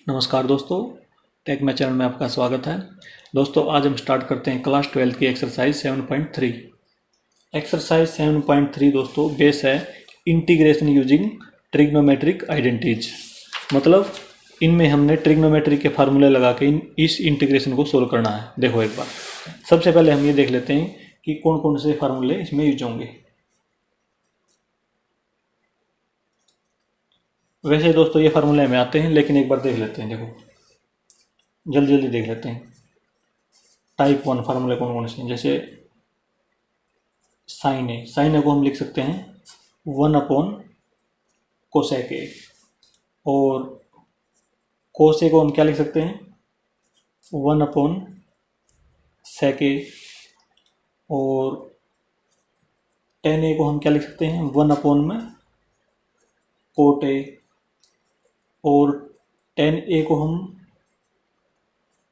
नमस्कार दोस्तों, टेक में चैनल में आपका स्वागत है। दोस्तों आज हम स्टार्ट करते हैं क्लास 12 की एक्सरसाइज 7.3। एक्सरसाइज 7.3 दोस्तों बेस है इंटीग्रेशन यूजिंग ट्रिग्नोमेट्रिक आइडेंटिटीज। मतलब इनमें हमने ट्रिग्नोमेट्री के फार्मूले लगा के इस इंटीग्रेशन को सोल्व करना है। देखो एक बार सबसे पहले हम ये देख लेते हैं कि कौन कौन से फार्मूले इसमें यूज होंगे। वैसे दोस्तों ये फार्मूले हमें आते हैं, लेकिन एक बार देख लेते हैं। देखो जल्दी जल्दी देख लेते हैं। टाइप 1 फार्मूले कौन कौन से हैं, जैसे साइन ए को हम लिख सकते हैं 1 कोसेक ए, और कोस ए को हम क्या लिख सकते हैं 1 सेक ए, और टेन ए को हम क्या लिख सकते हैं 1 कोट ए, और टेन ए को हम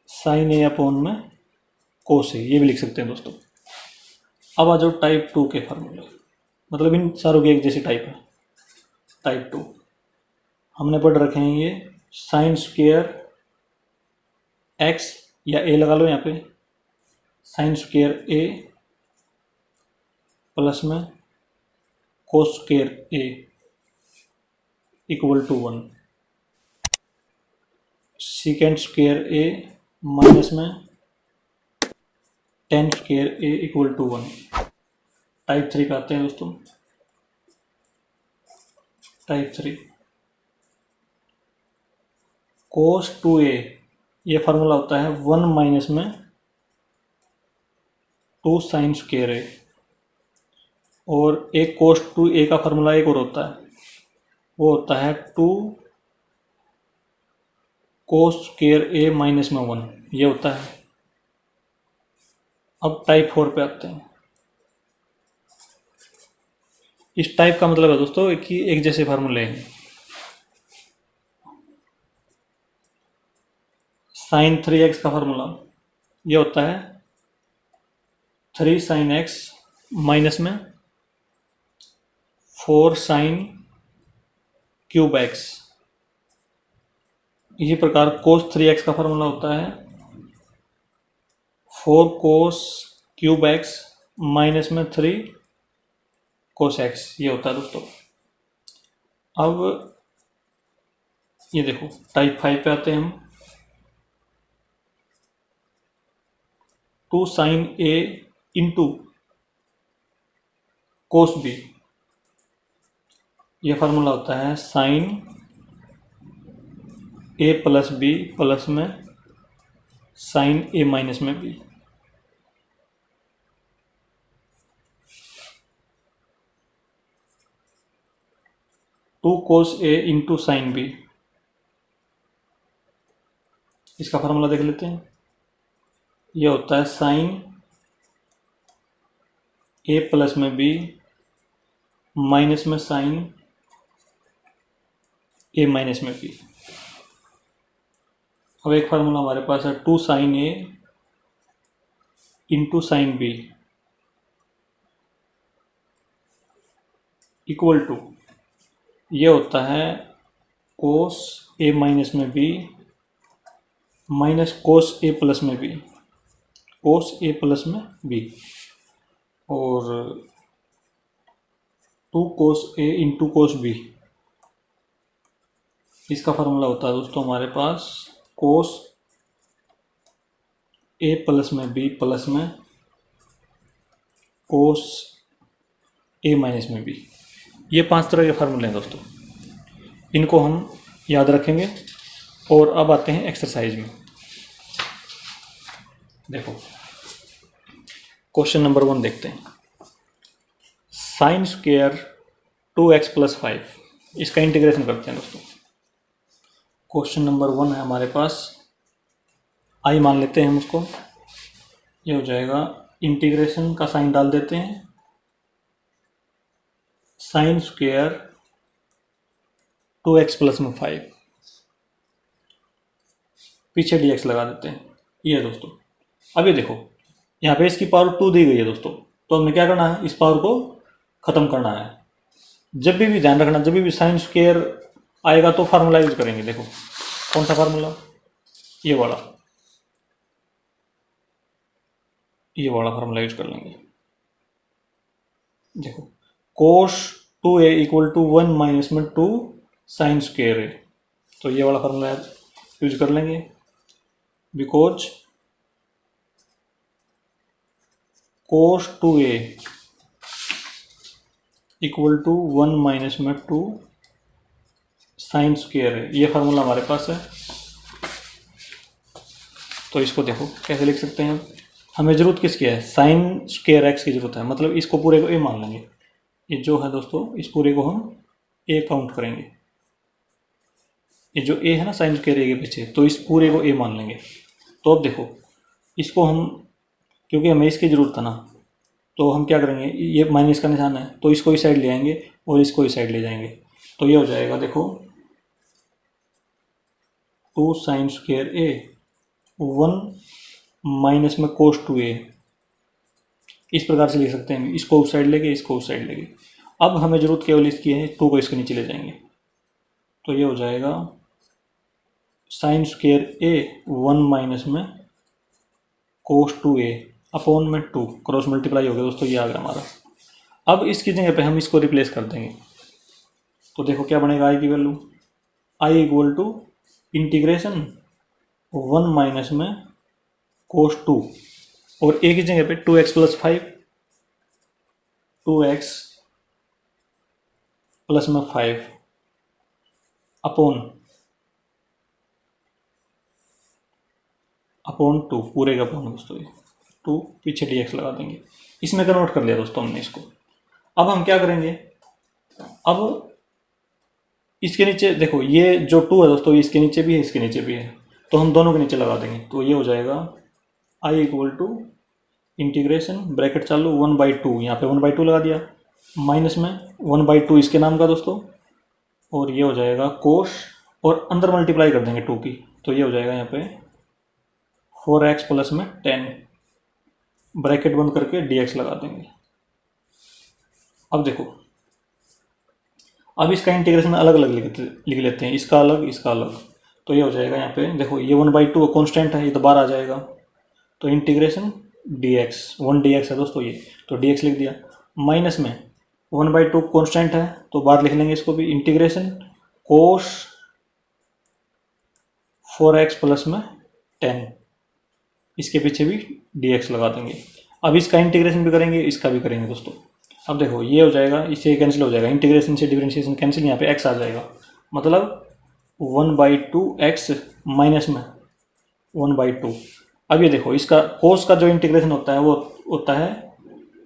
साइन ए में कोस ए, ये भी लिख सकते हैं दोस्तों। अब आ जाओ टाइप 2 के फार्मूले, मतलब इन सारों की एक जैसी टाइप है। टाइप 2 हमने पढ़ रखे हैं ये साइन स्क्वेयर एक्स, या ए लगा लो यहाँ पे, साइन स्क्वेयर ए प्लस में cos square A equal to 1, secant square A minus में tan square A equal to 1। Type 3 का आते हैं दोस्तों। टाइप 3 कोस 2a, ये फार्मूला होता है 1 माइनस में 2 साइन स्क्वेयर ए, और एक कोस 2a का फार्मूला एक और होता है, वो होता है 2 कोस स्क्वेयर ए माइनस में 1, ये होता है। अब टाइप 4 पे आते हैं। इस टाइप का मतलब है दोस्तों कि एक जैसे फार्मूले हैं। साइन 3x का फार्मूला ये होता है 3 साइन x माइनस में 4 साइन क्यूब x। इसी प्रकार कोस 3x का फार्मूला होता है 4 कोस क्यूब x माइनस में 3 कोस x, ये होता है दोस्तों। अब ये देखो टाइप 5 पे आते हैं हम। 2 sine a into cos b, ये फार्मूला होता है sine a plus B plus में साइन a माइनस में b। Two cos A into sine B, इसका फार्मूला देख लेते हैं। यह होता है साइन ए प्लस में बी माइनस में साइन ए माइनस में बी। अब एक फार्मूला हमारे पास है 2 sine A into sine B equal to, ये होता है कोस ए माइनस में बी माइनस कोस ए प्लस में बी, कोस ए प्लस में बी, और 2 कोस ए इंटू कोस बी, इसका फार्मूला होता है दोस्तों हमारे पास कोस ए प्लस में बी प्लस में कोस ए माइनस में बी। ये 5 तरह के फार्मूले हैं दोस्तों, इनको हम याद रखेंगे। और अब आते हैं एक्सरसाइज में। देखो क्वेश्चन नंबर 1 देखते हैं। साइन स्क्वेयर 2x प्लस 5, इसका इंटीग्रेशन करते हैं दोस्तों। क्वेश्चन नंबर 1 है हमारे पास, आई मान लेते हैं हम उसको। ये हो जाएगा, इंटीग्रेशन का साइन डाल देते हैं, साइन स्क्वेयर 2x प्लस में 5, पीछे dx लगा देते हैं। ये है दोस्तों। अब ये देखो यहाँ पे इसकी पावर 2 दी गई है दोस्तों, तो हमें क्या करना है, इस पावर को ख़त्म करना है। जब भी ध्यान रखना, जब भी साइन स्क्वेयर आएगा तो फार्मूला यूज करेंगे। देखो कौन सा फार्मूला, ये वाला, ये वाला फार्मूला यूज कर लेंगे। देखो कोस 2a इक्वल टू 1 माइनस में 2 साइन स्क्वेयर ए, तो ये वाला फार्मूला यूज कर लेंगे। Because cos 2a equal to 1 minus में 2 साइन स्क्वेयर है, ये फार्मूला हमारे पास है। तो इसको देखो कैसे लिख सकते हैं, हमें जरूरत किसकी है, साइन स्क्वेयर एक्स की जरूरत है, मतलब इसको पूरे को ए मान लेंगे। ये जो है दोस्तों, इस पूरे को हम ए काउंट करेंगे, ये जो ए है ना साइन स्क्वेयर ए के पीछे, तो इस पूरे को ए मान लेंगे। तो अब देखो इसको हम, क्योंकि हमें इसकी ज़रूरत है ना, तो हम क्या करेंगे, ये माइनस का निशान है तो इसको इस साइड ले आएंगे और इसको इस साइड ले जाएंगे। तो ये हो जाएगा देखो 2 साइन स्क्वेयर ए 1 माइनस में कोस 2a, इस प्रकार से लिख सकते हैं। इसको उस साइड लेके इसको उस साइड लेके। अब हमें जरूरत केवल इसकी है, 2 को इसके नीचे ले जाएंगे। तो ये हो जाएगा साइन स्क्वेयर ए 1 माइनस में कोस 2a अपॉन में 2, क्रॉस मल्टीप्लाई हो गया दोस्तों, ये आ गया हमारा। अब इसकी जगह पे हम इसको रिप्लेस कर देंगे। तो देखो क्या बनेगा आई की value, I equal to integration 1 minus में कोस 2 और ए की जगह पे 2x प्लस 5, 2x प्लस में 5 अपॉन 2, पूरे का अपॉन दोस्तों, ये 2 पीछे dx लगा देंगे। इसमें कन्वर्ट कर लिया दोस्तों हमने इसको। अब हम क्या करेंगे, अब इसके नीचे देखो ये जो 2 है दोस्तों, इसके नीचे भी है इसके नीचे भी है, तो हम दोनों के नीचे लगा देंगे। तो ये हो जाएगा I equal to integration bracket चालू 1/2, यहाँ पे 1/2 लगा दिया, माइनस में 1/2 इसके नाम का दोस्तों, और ये हो जाएगा कोस, और अंदर मल्टीप्लाई कर देंगे 2 की, तो ये हो जाएगा यहाँ पे 4x प्लस में 10, ब्रैकेट बंद करके dx लगा देंगे। अब देखो, अब इसका इंटीग्रेशन अलग अलग लिख लेते हैं, इसका अलग इसका अलग। तो ये हो जाएगा यहाँ पे देखो, ये 1/2 कॉन्स्टेंट है, ये तो बाहर आ जाएगा, तो इंटीग्रेशन dx 1 dx है दोस्तों ये, तो dx लिख दिया। माइनस में 1/2 कॉन्स्टेंट है तो बाहर लिख लेंगे इसको भी, इंटीग्रेशन कोस 4x प्लस में 10, इसके पीछे भी dx लगा देंगे। अब इसका इंटीग्रेशन भी करेंगे, इसका भी करेंगे दोस्तों। अब देखो ये हो जाएगा, इससे कैंसिल हो जाएगा, इंटीग्रेशन से डिफरेंशिएशन कैंसिल, यहाँ पे x आ जाएगा, मतलब 1/2 x माइनस में 1/2। अब ये देखो इसका कोस का जो इंटीग्रेशन होता है वो होता है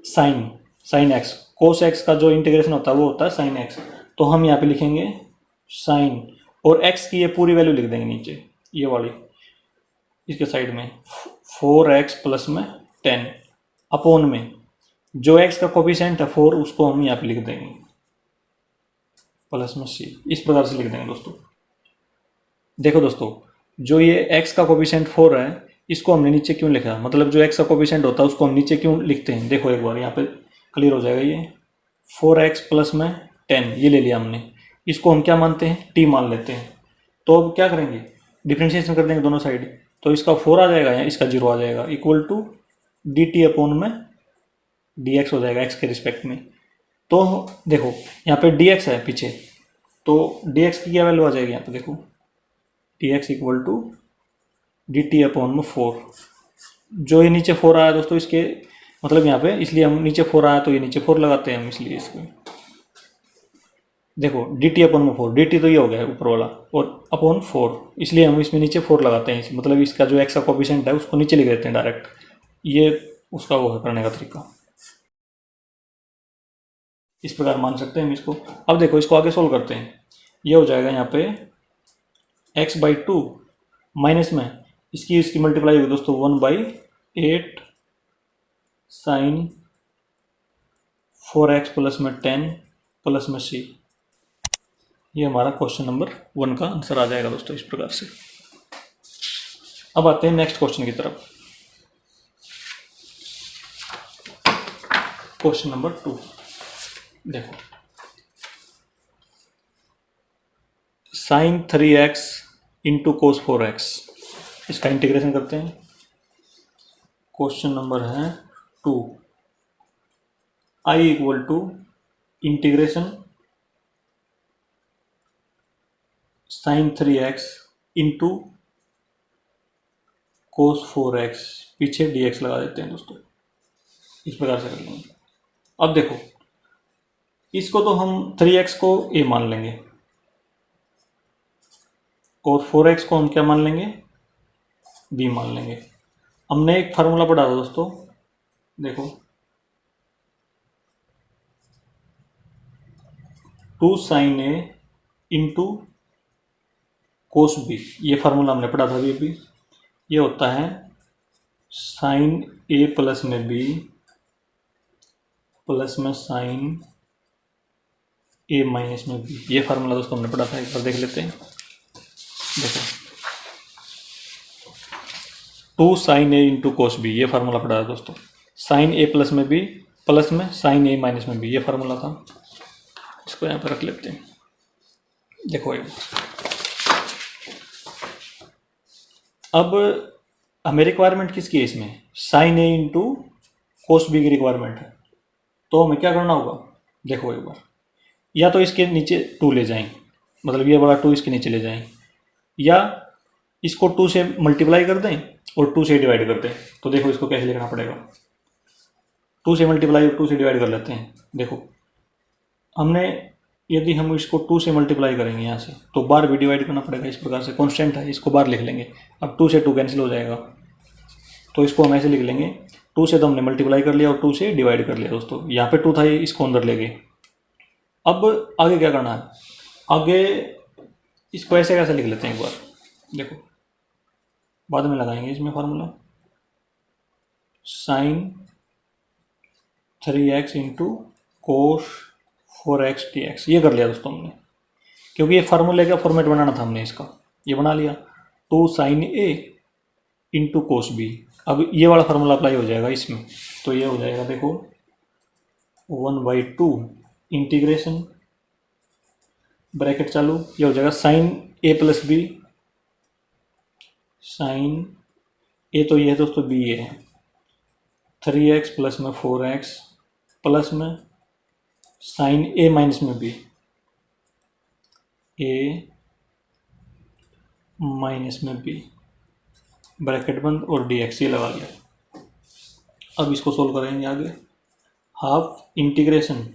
साइन x, कोस x का जो इंटीग्रेशन होता है वो होता है साइन x। तो हम यहाँ पे लिखेंगे साइन, और x की ये पूरी वैल्यू लिख देंगे नीचे, ये वाली इसके साइड में 4x प्लस में 10 अपॉन में जो x का कोफिशिएंट है 4, उसको हम यहाँ पे लिख देंगे प्लस में c, इस प्रकार से लिख देंगे दोस्तों। देखो दोस्तों, जो ये x का कोफिशिएंट 4 है, इसको हमने नीचे क्यों लिखा, मतलब जो x का कोफिशिएंट होता है उसको हम नीचे क्यों लिखते हैं, देखो एक बार यहाँ पे क्लियर हो जाएगा। ये 4x प्लस में 10 ये ले लिया हमने, इसको हम क्या मानते हैं, t मान लेते हैं। तो अब क्या करेंगे, डिफ्रेंशिएशन कर देंगे दोनों साइड, तो इसका 4 आ जाएगा या इसका 0 आ जाएगा, इक्वल टू dt अपॉन में dx हो जाएगा x के रिस्पेक्ट में। तो देखो यहाँ पे dx है पीछे, तो dx की क्या वैल्यू आ जाएगी यहाँ पे देखो, dx equal to dt upon में 4, जो ये नीचे 4 आया दोस्तों, इसके मतलब यहाँ पे इसलिए हम नीचे 4 आया तो ये नीचे 4 लगाते हैं हम, इसलिए इसको देखो dt अपॉन में 4, dt तो ये हो गया है ऊपर वाला, और अपॉन 4, इसलिए हम इसमें नीचे 4 लगाते हैं, मतलब इसका जो x का कोफिशिएंट है उसको नीचे लिख देते हैं डायरेक्ट। ये उसका वो है करने का तरीका, इस प्रकार मान सकते हैं हम इसको। अब देखो इसको आगे सोल्व करते हैं, ये हो जाएगा यहाँ पे x/2 माइनस में इसकी मल्टीप्लाई होगी दोस्तों 1/8 साइन 4x प्लस में 10 प्लस में c। ये हमारा क्वेश्चन नंबर 1 का आंसर आ जाएगा दोस्तों इस प्रकार से। अब आते हैं नेक्स्ट क्वेश्चन की तरफ, क्वेश्चन नंबर 2। देखो sign 3x into cos 4x। इसका इंटीग्रेशन करते हैं। क्वेश्चन नंबर है 2। I equal to integration sine 3x into cos 4x, पीछे dx लगा देते हैं दोस्तों। इस प्रकार से कर लेंगे। अब देखो, इसको तो हम 3x को a मान लेंगे और 4x को हम क्या मान लेंगे, b मान लेंगे। हमने एक फार्मूला पढ़ा था दोस्तों, देखो 2 sin a into cos b, ये फार्मूला हमने पढ़ा था अभी। ये होता है साइन a प्लस में b प्लस में साइन a माइनस में b। ये फार्मूला दोस्तों हमने पढ़ा था, एक बार देख लेते हैं। देखो 2 sin a into cos b, ये फार्मूला पढ़ा था दोस्तों। साइन a प्लस में b प्लस में साइन a माइनस में b, ये फार्मूला था। इसको यहाँ पर रख लेते हैं। देखो ये अब हमें रिक्वायरमेंट किसकी है इसमें, sine a into cos b की रिक्वायरमेंट है। तो हमें क्या करना होगा, देखो एक बार, या तो इसके नीचे 2 ले जाएं, मतलब ये बड़ा 2 इसके नीचे ले जाएं, या इसको 2 से मल्टीप्लाई कर दें और 2 से डिवाइड कर दें। तो देखो इसको कैसे लिखना पड़ेगा, 2 से मल्टीप्लाई और 2 से डिवाइड कर लेते हैं। देखो हमने, यदि हम इसको 2 से मल्टीप्लाई करेंगे यहाँ से, तो बार भी डिवाइड करना पड़ेगा। इस प्रकार से कांस्टेंट है, इसको बार लिख लेंगे। अब 2 से 2 कैंसिल हो जाएगा, तो इसको हम ऐसे लिख लेंगे, 2 से तो हमने मल्टीप्लाई कर लिया और 2 से डिवाइड कर लिया दोस्तों। यहाँ पे 2 था, इसको अंदर ले गए। अब आगे क्या करना है, आगे इसको ऐसे कैसे लिख लेते हैं एक बार, देखो बाद में लगाएंगे इसमें formula. Sine 3x into cos 4x dx, ये कर लिया दोस्तों हमने, क्योंकि ये फार्मूले का फॉर्मेट बनाना था हमने इसका, ये बना लिया। 2 sin a into cos b, अब ये वाला फार्मूला अप्लाई हो जाएगा इसमें। तो ये हो जाएगा देखो 1/2 इंटीग्रेशन ब्रैकेट चालू, ये हो जाएगा sine a plus b, sine a तो ये है दोस्तों, b ये है 3x प्लस में 4x प्लस में साइन a माइनस में b, a माइनस में b, ब्रैकेट बंद और dx ये लगा लिया। अब इसको सोल्व करेंगे आगे। हाफ इंटीग्रेशन,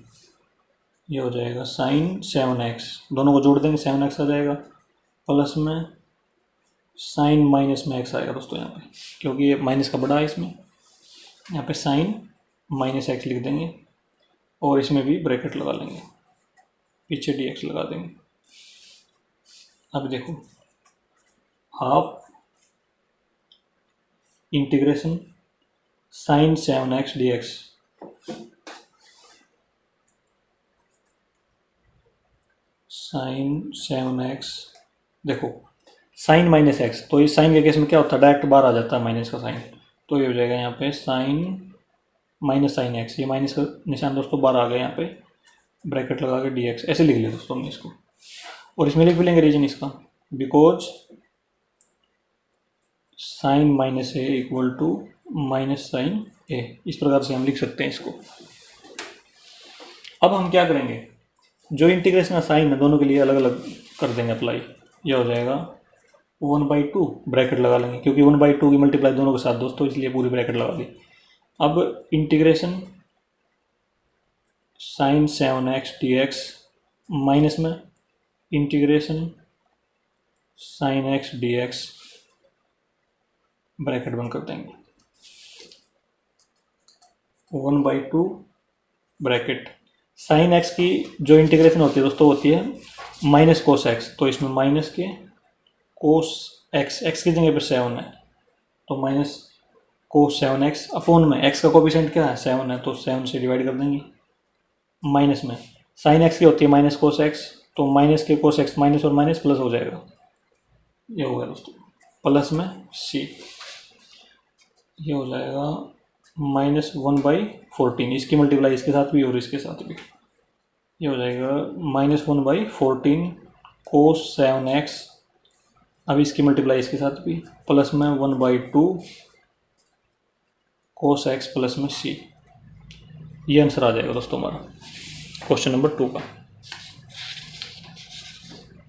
ये हो जाएगा साइन 7x, दोनों को जोड़ देंगे 7x आ जाएगा, प्लस में साइन माइनस में x आएगा दोस्तों यहाँ पे, क्योंकि ये माइनस का बड़ा है इसमें। यहाँ पे साइन माइनस x लिख देंगे और इसमें भी ब्रैकेट लगा लेंगे, पीछे dx लगा देंगे। अब देखो half integration sine 7x dx, sine 7x, देखो साइन माइनस एक्स, तो इस साइन के केस में क्या होता है, डायरेक्ट बाहर आ जाता है माइनस का साइन। तो ये हो जाएगा यहाँ पे साइन माइनस साइन एक्स, ये माइनस का निशान दोस्तों बाहर आ गया, यहाँ पे ब्रैकेट लगा के dx ऐसे लिख लिया दोस्तों हमने इसको। और इसमें लिख भी लेंगे रीजन इसका, because sine minus A equal to minus sine A, इस प्रकार से हम लिख सकते हैं इसको। अब हम क्या करेंगे, जो इंटीग्रेशन का साइन है दोनों के लिए अलग अलग कर देंगे अप्लाई। यह हो जाएगा 1/2 ब्रैकेट लगा लेंगे, क्योंकि 1/2 की मल्टीप्लाई दोनों के साथ दोस्तों, इसलिए पूरी ब्रैकेट लगा दी। अब integration sine 7x dx minus में integration sine x dx, bracket बंद कर देंगे, 1/2 ब्रैकेट। साइन x की जो इंटीग्रेशन होती है दोस्तों होती है माइनस कोस x, तो इसमें माइनस के कोस x, x की जगह पर 7 है तो माइनस कोस 7x अपॉन में x का कोफिशिएंट क्या है 7 है, तो 7 से डिवाइड कर देंगे। माइनस में साइन x की होती है माइनस कोस x, तो माइनस के कोस x माइनस और माइनस प्लस हो जाएगा, ये हो गया दोस्तों, प्लस में c, ये हो जाएगा -1/14, इसकी मल्टीप्लाई इसके साथ भी और इसके साथ भी, ये हो जाएगा -1/14 कोस 7x अब इसकी मल्टीप्लाई इसके साथ भी, प्लस में 1/2 cos x प्लस में c। ये आंसर आ जाएगा दोस्तों हमारा क्वेश्चन नंबर 2 का।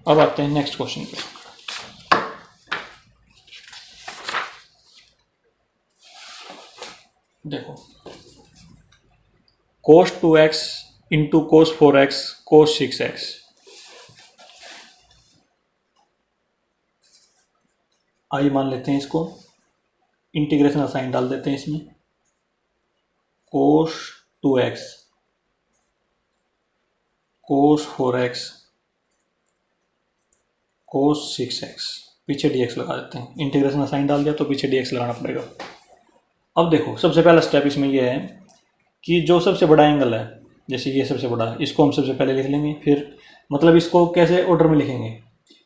अब आते हैं नेक्स्ट क्वेश्चन पे। देखो, cos 2x into cos 4x cos 6x। आई मान लेते हैं इसको, इंटीग्रेशन साइन डाल देते हैं इसमें, cos 2x cos 4x cos 6x, पीछे dx लगा देते हैं। इंटीग्रेशन साइन डाल दिया तो पीछे dx लगाना पड़ेगा। अब देखो, सबसे पहला स्टेप इसमें यह है कि जो सबसे बड़ा एंगल है, जैसे ये सबसे बड़ा है, इसको हम सबसे पहले लिख लेंगे। फिर मतलब इसको कैसे ऑर्डर में लिखेंगे,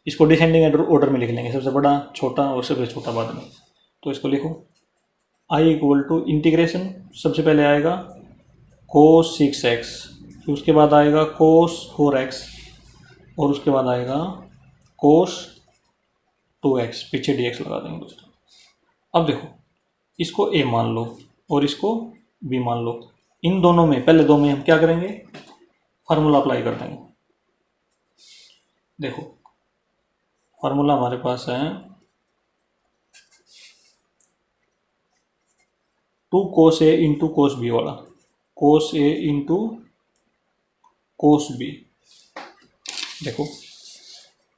इसको डिसेंडिंग ऑर्डर में लिख लेंगे, सबसे बड़ा छोटा और सबसे छोटा बाद में। तो इसको लिखो आई इक्वल टू इंटीग्रेशन, सबसे पहले आएगा cos 6x, फिर उसके बाद आएगा cos 4x और उसके बाद आएगा cos 2x, पीछे dx लगा देंगे दोस्तों। अब देखो, इसको a मान लो और इसको b मान लो। इन दोनों में, पहले दो में हम क्या करेंगे, फार्मूला अप्लाई कर देंगे। देखो, फार्मूला हमारे पास है 2 cos a into cos b वाला, cos a into cos b। देखो,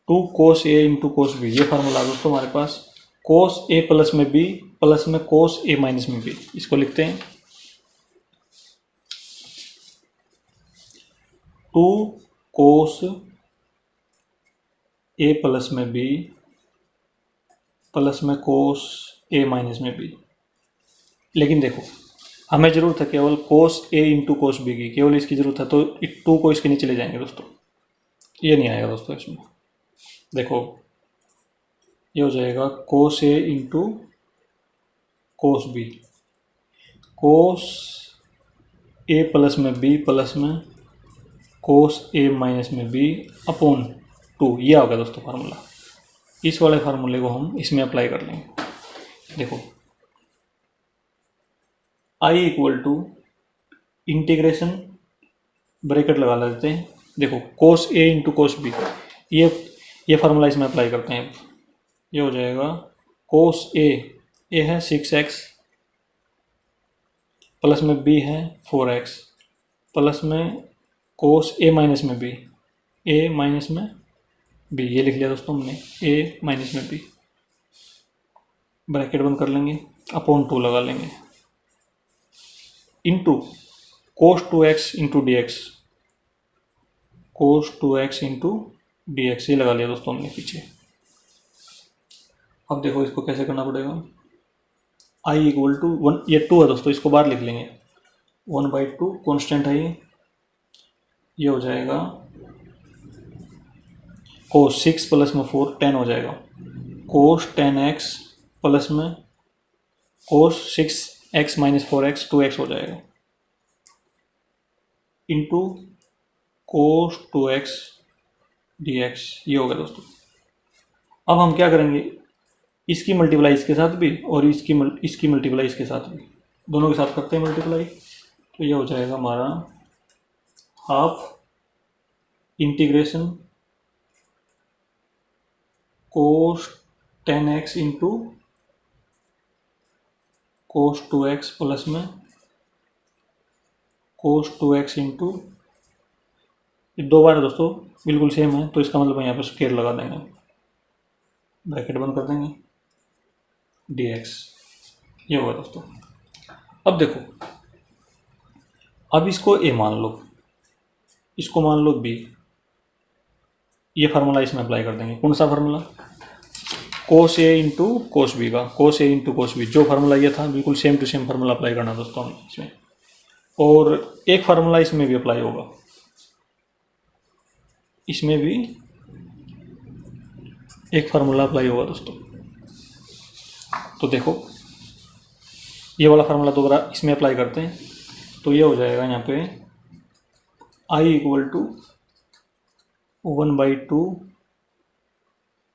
2 cos a into cos b, ये फार्मूला दोस्तों हमारे पास। cos a प्लस में b प्लस में cos a माइनस में b, इसको लिखते हैं 2 cos a प्लस में b प्लस में cos a माइनस में b। लेकिन देखो, हमें ज़रूरत है केवल cos a into cos b की, केवल इसकी ज़रूरत है। तो 2 को इसके नीचे ले जाएंगे दोस्तों, ये नहीं आएगा दोस्तों इसमें। देखो, ये हो जाएगा cos a into cos b, cos a plus में b प्लस में cos a माइनस में b अपॉन 2। ये होगा दोस्तों फार्मूला। इस वाले फार्मूले को हम इसमें अप्लाई कर लेंगे। देखो, i equal to integration, bracket लगा लेते हैं। देखो, cos a into cos b, ये फार्मूला इसमें अप्लाई करते हैं। ये हो जाएगा cos a है 6x प्लस में b है 4x प्लस में cos a माइनस में b, a माइनस में b, ये लिख लिया दोस्तों हमने, a माइनस में b। ब्रैकेट बंद कर लेंगे, अपॉन 2 लगा लेंगे, into cos 2x into dx, cos 2x into dx, ये लगा लिया दोस्तों हमने पीछे। अब देखो, इसको कैसे करना पड़ेगा। i इक्वल टू 1, ये 2 है दोस्तों, इसको बाहर लिख लेंगे, 1/2 कॉन्स्टेंट है ये हो जाएगा cos 6 प्लस में 4 10 हो जाएगा, cos 10x प्लस में cos 6x minus 4x 2x हो जाएगा, इंटू cos 2x dx, ये हो गया दोस्तों। अब हम क्या करेंगे, इसकी मल्टीप्लाई इसके साथ भी और इसकी मल्टीप्लाई इसके साथ भी, दोनों के साथ करते हैं मल्टीप्लाई। तो ये हो जाएगा हमारा half integration cos 10x into cos 2x plus में cos 2x इंटू, दो बार है दोस्तों, बिल्कुल सेम है, तो इसका मतलब यहाँ पे स्क्वायर लगा देंगे, ब्रैकेट बंद कर देंगे, dx, ये होगा दोस्तों। अब देखो, अब इसको a मान लो, इसको मान लो b, ये फार्मूला इसमें अप्लाई कर देंगे। कौन सा formula, cos a into cos b का, cos a into cos b, जो फार्मूला ये था बिल्कुल same to same formula apply करना दोस्तों हमें इसमें। और एक फार्मूला इसमें भी अप्लाई होगा, इसमें भी एक फार्मूला अप्लाई होगा दोस्तों। तो देखो, ये वाला फार्मूला दोबारा इसमें अप्लाई करते हैं, तो ये हो जाएगा यहाँ पे i equal to 1/2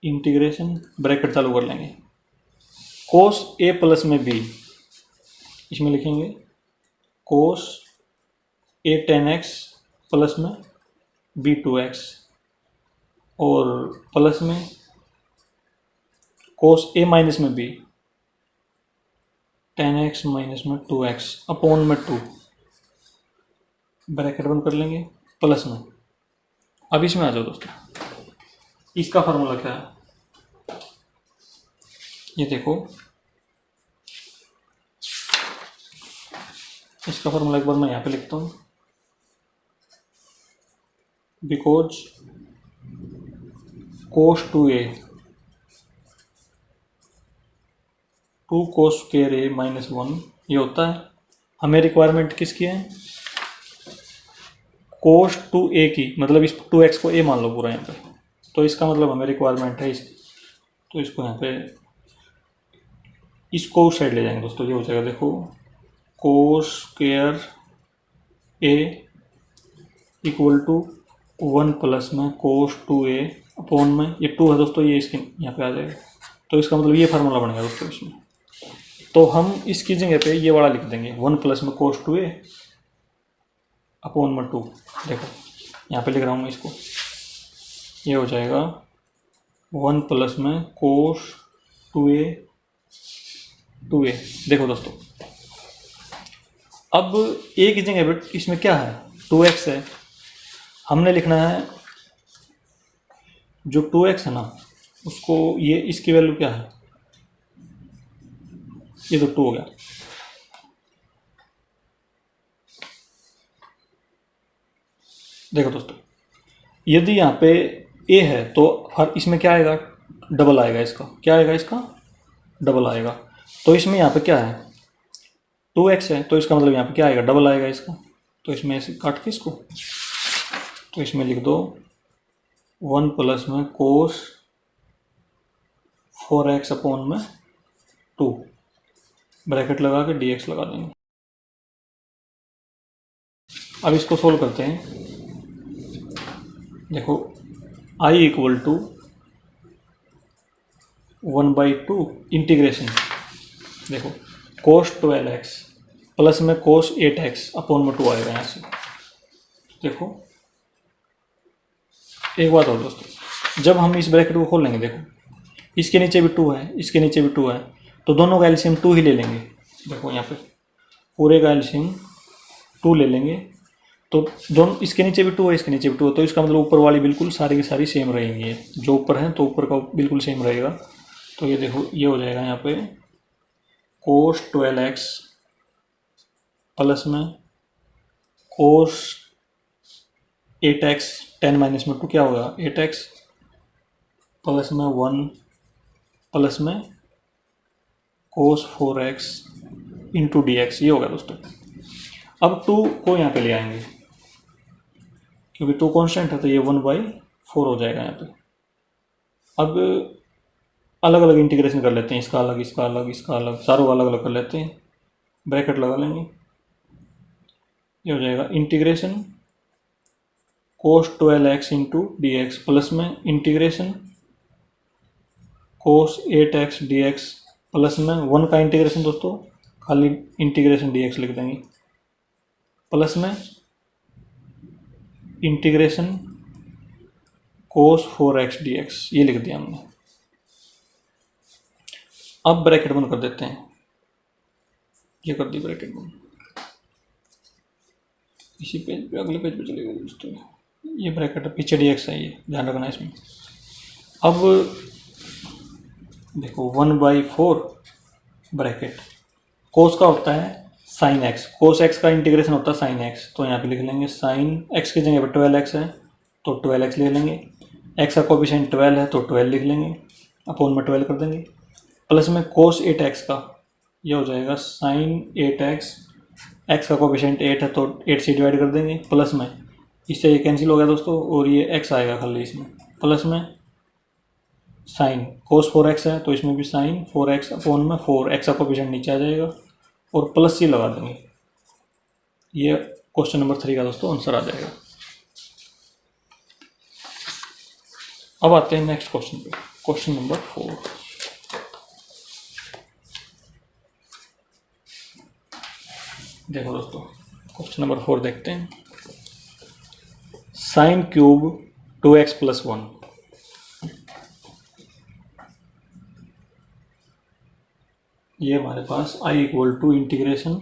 integration bracket चालू कर लेंगे, कोस ए प्लस में बी, इसमें लिखेंगे कोस ए 10x प्लस में बी 2x, और प्लस में कोस ए माइनस में बी 10x माइनस में 2x अपॉन में 2, ब्रैकेट बंद कर लेंगे, प्लस में। अब इसमें आ जाओ दोस्तों, इसका फार्मूला क्या है, ये देखो, इसका फार्मूला एक बार मैं यहाँ पे लिखता हूँ, because cos 2a 2 cos square a minus 1, ये होता है। हमें रिक्वायरमेंट किसकी है, कोस 2a की, मतलब इस 2x को a मान लो पूरा यहाँ पे, तो इसका मतलब हमें रिक्वायरमेंट है इस, तो इसको यहाँ पे, इसको उस साइड ले जाएंगे दोस्तों, ये हो जाएगा देखो cos square a equal to 1 plus में कोस 2a अपॉन में, ये 2 है दोस्तों, ये इसके यहाँ पे आ जाएगा, तो इसका मतलब ये फार्मूला बनेगा दोस्तों इसमें। तो हम इसकी जगह पे ये वाला लिख देंगे 1 प्लस में कोस 2a अपॉन में 2, देखो यहाँ पे लिख रहा हूँ मैं इसको, ये हो जाएगा 1 प्लस में कोस 2a 2a। देखो दोस्तों, अब a की जगह पे इसमें क्या है, 2x है, हमने लिखना है जो 2x है ना उसको, ये इसकी वैल्यू क्या है, ये तो 2 हो गया। देखो दोस्तों, यदि यहाँ पे a है तो हर इसमें क्या आएगा, डबल आएगा, इसका क्या आएगा, इसका डबल आएगा। तो इसमें यहाँ पे क्या है, 2x है, तो इसका मतलब यहाँ पे क्या आएगा, डबल आएगा इसका। तो इसमें ऐसे काट के इसको, तो इसमें लिख दो 1 प्लस में कोस 4x अपॉन में 2, ब्रैकेट लगा के dx लगा देंगे। अब इसको सोल्व करते हैं, देखो I इक्वल टू 1/2 इंटीग्रेशन, देखो कोस 12x प्लस में कोस 8x अपॉन में 2 आएगा यहाँ से। देखो एक बात और दोस्तों, जब हम इस ब्रैकेट को खोल लेंगे, देखो इसके नीचे भी 2 है, इसके नीचे भी 2 है, तो दोनों का एलसीएम 2 ही ले लेंगे। देखो यहाँ पे पूरे का एलसीएम 2 ले लेंगे, तो दोनों, इसके नीचे भी 2 है, इसके नीचे भी 2 है, तो इसका मतलब ऊपर वाली बिल्कुल सारी की सारी सेम रहेंगी, जो ऊपर है तो ऊपर का बिल्कुल सेम रहेगा। तो ये देखो ये हो जाएगा यहाँ पे कोस 12x प्लस में कोस 8x 10 माइनस में 2 क्या होगा 8x प्लस में 1 प्लस में कोस 4x इंटू dx, ये होगा दोस्तों। अब 2 को यहाँ पे ले आएंगे, क्योंकि 2 कांस्टेंट है, तो ये 1/4 हो जाएगा यहाँ पे। अब अलग अलग इंटीग्रेशन कर लेते हैं, इसका अलग, इसका अलग, इसका अलग, सारों अलग अलग कर लेते हैं, ब्रैकेट लगा लेंगे, ये हो जाएगा इंटीग्रेशन कोस 12x इंटू dx प्लस में इंटीग्रेशन कोस 8x dx प्लस में 1 का इंटीग्रेशन दोस्तों खाली इंटीग्रेशन dx लिख देंगे, प्लस में इंटीग्रेशन कोस 4x dx, ये लिख दिया हमने। अब ब्रैकेट बंद कर देते हैं, ये कर दी ब्रैकेट बंद। इसी पेज पे अगले पेज पे चलेगा दोस्तों, ये ब्रैकेट पीछे dx है, ये ध्यान रखना इसमें। अब देखो 1/4 ब्रैकेट कोस का होता है साइन x, कोस x का इंटीग्रेशन होता है साइन x, तो यहाँ पे लिख लेंगे साइन x की जगह पे 12x है तो 12x लिख लेंगे, x का कोफिशिएंट 12 है तो 12 लिख लेंगे, अपॉन में 12 कर देंगे, प्लस में कोस 8x का, ये हो जाएगा साइन 8x, x का कोफिशिएंट 8 है तो 8 से डिवाइड कर देंगे, प्लस में इससे ये कैंसिल हो गया दोस्तों, और ये x आएगा खाली इसमें, प्लस में साइन कोस 4x है तो इसमें भी साइन 4x अपॉन में 4, x का कोफिशिएंट नीचे आ जाएगा और प्लस सी लगा देंगे। ये क्वेश्चन नंबर 3 का दोस्तों आंसर आ जाएगा। अब आते हैं नेक्स्ट क्वेश्चन पे। Question number 4। देखो दोस्तों, क्वेश्चन नंबर 4 देखते हैं। Sine cube 2x plus 1। ये हमारे पास i equal to integration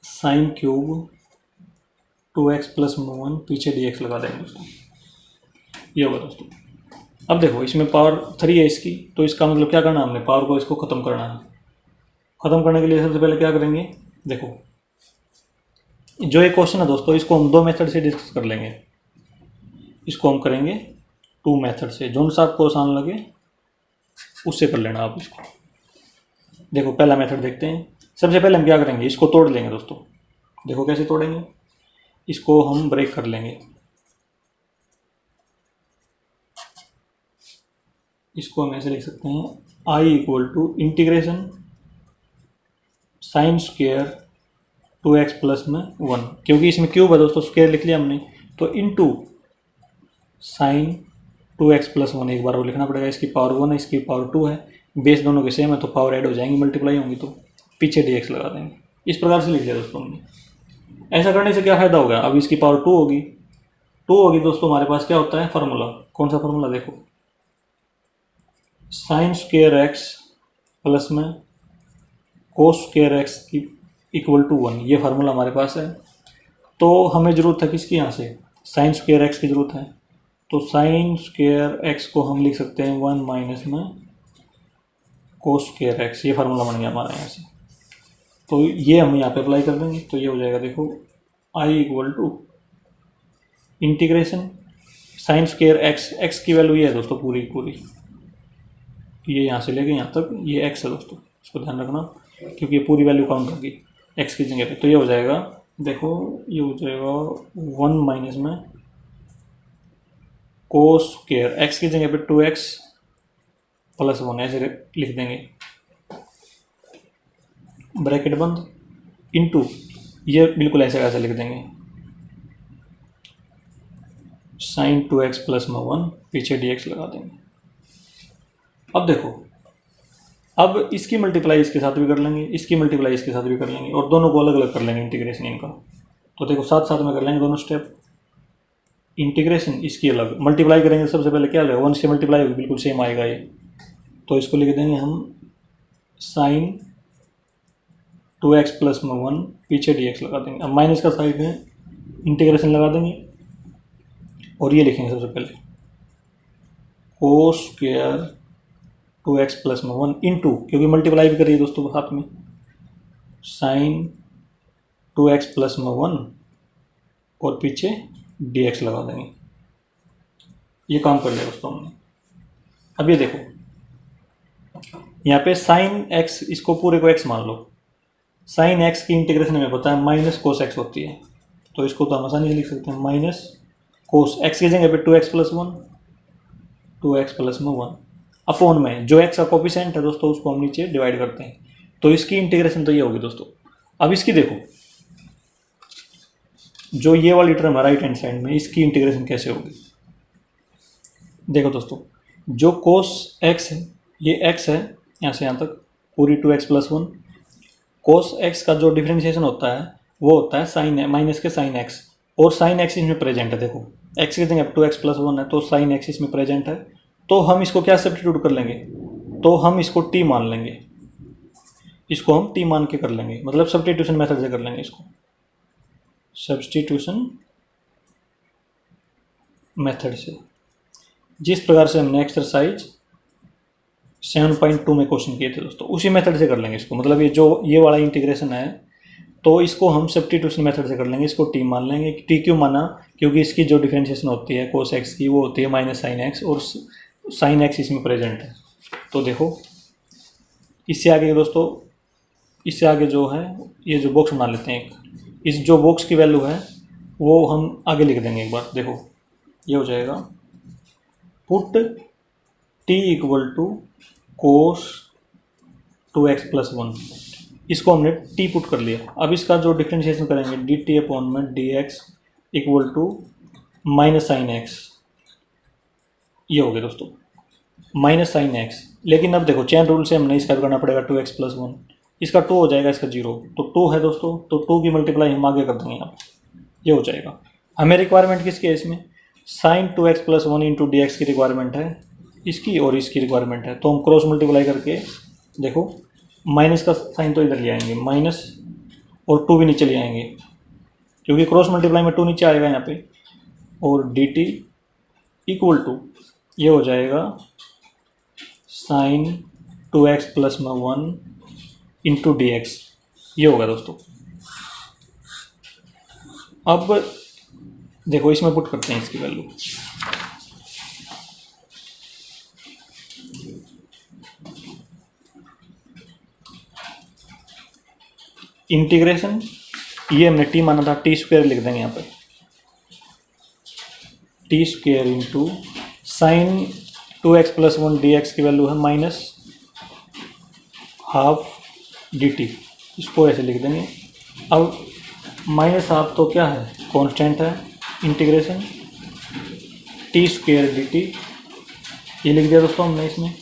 sine cube 2x plus 1 पीछे dx लगा देंगे दोस्तों। ये होगा दोस्तों। अब देखो, इसमें पावर 3 है इसकी, तो इसका मतलब क्या करना है, हमने पावर को इसको ख़त्म करना है। ख़त्म करने के लिए सबसे पहले क्या करेंगे, देखो जो एक क्वेश्चन है दोस्तों, इसको हम 2 मेथड से डिस्कस कर लेंगे। इसको हम करेंगे 2 मेथड से, जो सा आपको आसान लगे उससे कर लेना आप इसको। देखो पहला मेथड देखते हैं। सबसे पहले हम क्या करेंगे, इसको तोड़ लेंगे दोस्तों। देखो कैसे तोड़ेंगे, इसको हम ब्रेक कर लेंगे। इसको हम ऐसे लिख सकते हैं, i equal to integration sine square 2x plus में 1, क्योंकि इसमें क्यूब है दोस्तों, स्क्वेयर लिख लिया हमने, तो इनटू साइन 2x प्लस 1, एक बार वो लिखना पड़ेगा। इसकी पावर 1 है, इसकी पावर 2 है, बेस दोनों के सेम है तो पावर ऐड हो जाएंगी, मल्टीप्लाई होंगी, तो पीछे dx लगा देंगे। इस प्रकार से लिख लिया दोस्तों हमने। ऐसा करने से क्या फ़ायदा होगा, अब इसकी पावर 2 होगी दोस्तों। हमारे पास क्या होता है फार्मूला, कौन सा फार्मूला, देखो साइन स्क्वेयर एक्स प्लस में कोस स्क्वेयर एक्स की इक्वल टू 1, ये फार्मूला हमारे पास है। तो हमें ज़रूरत है किसकी, यहाँ से साइन स्क्वेयर एक्स की ज़रूरत है। तो साइन स्क्वेयर एक्स को हम लिख सकते हैं 1 माइनस में कोस स्क्वेयर एक्स, ये फार्मूला बन गया हमारा यहाँ से। तो ये हम यहाँ पे अप्लाई कर देंगे, तो ये हो जाएगा, देखो i equal to integration sine square x की वैल्यू ये है दोस्तों, पूरी ये यहाँ से लेके यहाँ तक ये x है दोस्तों, इसको ध्यान रखना, क्योंकि ये पूरी वैल्यू काउंट होगी x की जगह पे। तो ये हो जाएगा, देखो ये हो जाएगा 1 माइनस में कोस स्क्वेयर x की जगह पे 2x प्लस 1 ऐसे लिख देंगे, ब्रैकेट बंद, इनटू ये बिल्कुल ऐसे लिख देंगे, साइन 2x प्लस में 1 पीछे dx लगा देंगे। अब देखो, अब इसकी मल्टीप्लाई इसके साथ भी कर लेंगे, इसकी मल्टीप्लाई इसके साथ भी कर लेंगे, और दोनों को अलग अलग कर लेंगे इंटीग्रेशन इनका। तो देखो साथ साथ में कर लेंगे दोनों स्टेप। इंटीग्रेशन इसकी अलग, मल्टीप्लाई करेंगे सबसे पहले क्या लगेगा, 1 से मल्टीप्लाई होगी, बिल्कुल सेम आएगा ये। तो इसको लिख देंगे हम साइन 2x प्लस में 1 पीछे dx लगा देंगे। अब माइनस का साइड में इंटीग्रेशन लगा देंगे, और ये लिखेंगे सबसे पहले कोस स्क्वेयर 2x प्लस में 1 इंटू, क्योंकि मल्टीप्लाई भी करिए दोस्तों साथ में, साइन 2x प्लस में 1 और पीछे dx लगा देंगे। ये काम कर लिया दोस्तों हमने। अब ये देखो, यहाँ पे साइन x, इसको पूरे को x मान लो। साइन x की इंटीग्रेशन हमें पता है माइनस कोस x होती है, तो इसको तो हम आसानी से लिख सकते हैं माइनस कोस x की जगह पे 2x प्लस 1, 2x प्लस में 1 अपॉन में जो x का कोफिशिएंट है दोस्तों, उसको हम नीचे डिवाइड करते हैं। तो इसकी इंटीग्रेशन तो ये होगी दोस्तों। अब इसकी देखो, जो ये वाली टर्म है राइट हैंड साइड में, इसकी इंटीग्रेशन कैसे होगी। देखो दोस्तों, जो कोस x है, ये x है यहाँ से यहाँ तक पूरी 2x प्लस 1। कोस x का जो डिफ्रेंशिएशन होता है वो होता है साइन माइनस के साइन x, और साइन x इसमें प्रेजेंट है। देखो x की जगह 2x प्लस 1 है, तो साइन x इसमें प्रेजेंट है। तो हम इसको क्या सब्स्टिट्यूट कर लेंगे, तो हम इसको t मान लेंगे, इसको हम t मान के कर लेंगे, मतलब सब्स्टिट्यूशन मेथड से कर लेंगे इसको, सब्स्टिट्यूशन मेथड से, जिस प्रकार से हमने एक्सरसाइज 7.2 में क्वेश्चन किए थे दोस्तों, उसी मेथड से कर लेंगे इसको। मतलब ये वाला इंटीग्रेशन है, तो इसको हम सब्स्टिट्यूशन मेथड से कर लेंगे, इसको t मान लेंगे। t क्यों माना, क्योंकि इसकी जो डिफरेंशिएशन होती है कोस x की, वो होती है माइनस साइन एक्स, और साइन एक्स इसमें प्रेजेंट है। तो देखो इससे आगे दोस्तों, इससे आगे जो है, ये जो बॉक्स बना लेते हैं एक, इस जो बॉक्स की वैल्यू है वो हम आगे लिख देंगे एक बार। देखो ये हो जाएगा, put t equal to cos 2x plus 1, इसको हमने t पुट कर लिया। अब इसका जो डिफरेंशिएशन करेंगे dt अपॉन में dx equal to minus sine x, ये हो गया दोस्तों। Minus sine x. लेकिन अब देखो चेन रूल से हमने इसका करना पड़ेगा 2x+1, इसका 2 हो जाएगा, इसका 0, तो 2 है दोस्तों, तो 2 की मल्टीप्लाई हम आगे कर देंगे यहाँ पे, ये हो जाएगा। हमें रिक्वायरमेंट किसकी है इसमें, sine 2x+1 into d x की रिक्वायरमेंट है इसकी, और इसकी रिक्वायरमेंट है, तो हम क्रॉस मल्टीप्लाई करके देखो माइनस का साइन तो इधर ले आएंगे माइनस, और 2 भी नीचे ले आएंगे क्योंकि क्रॉस मल्टीप्लाई में 2 नीचे आएगा यहाँ पे, और डी टी इक्वल टू ये हो जाएगा sign 2x+1 into d x, ये होगा दोस्तों। अब देखो इसमें पुट करते हैं इसकी वैल्यू, इंटीग्रेशन, ये हमने टी माना था, टी स्क्वायर लिख देंगे यहाँ पे, T square into sine 2x+1 D x की वैल्यू है माइनस हाफ डी टी, इसको ऐसे लिख देंगे। अब माइनस हाफ तो क्या है, कांस्टेंट है, integration T square D T, ये लिख दिया दोस्तों हमने इसमें।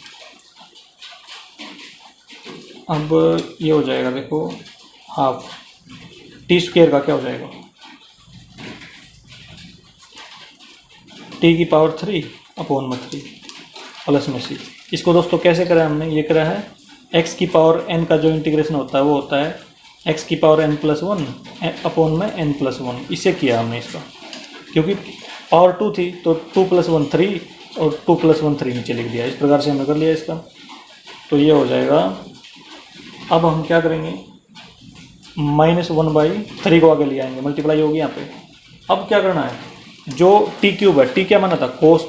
अब ये हो जाएगा देखो हाफ टी स्क्वायर का क्या हो जाएगा, टी की पावर 3/3 प्लस में सी। इसको दोस्तों कैसे करा हमने, ये करा है एक्स की पावर n का जो इंटीग्रेशन होता है वो होता है एक्स की पावर n+1 अपॉन में n+1, इसे किया हमने इसका, क्योंकि पावर 2 थी तो 2+1 3 और 2+1 3 नीचे लिख दिया, इस प्रकार से हमने कर लिया इसका, तो ये हो जाएगा। अब हम क्या करेंगे, -1/3 को आगे ले आएंगे, मल्टीप्लाई होगी यहाँ पे। अब क्या करना है, जो टी क्यूब है, टी क्या माना था, कोस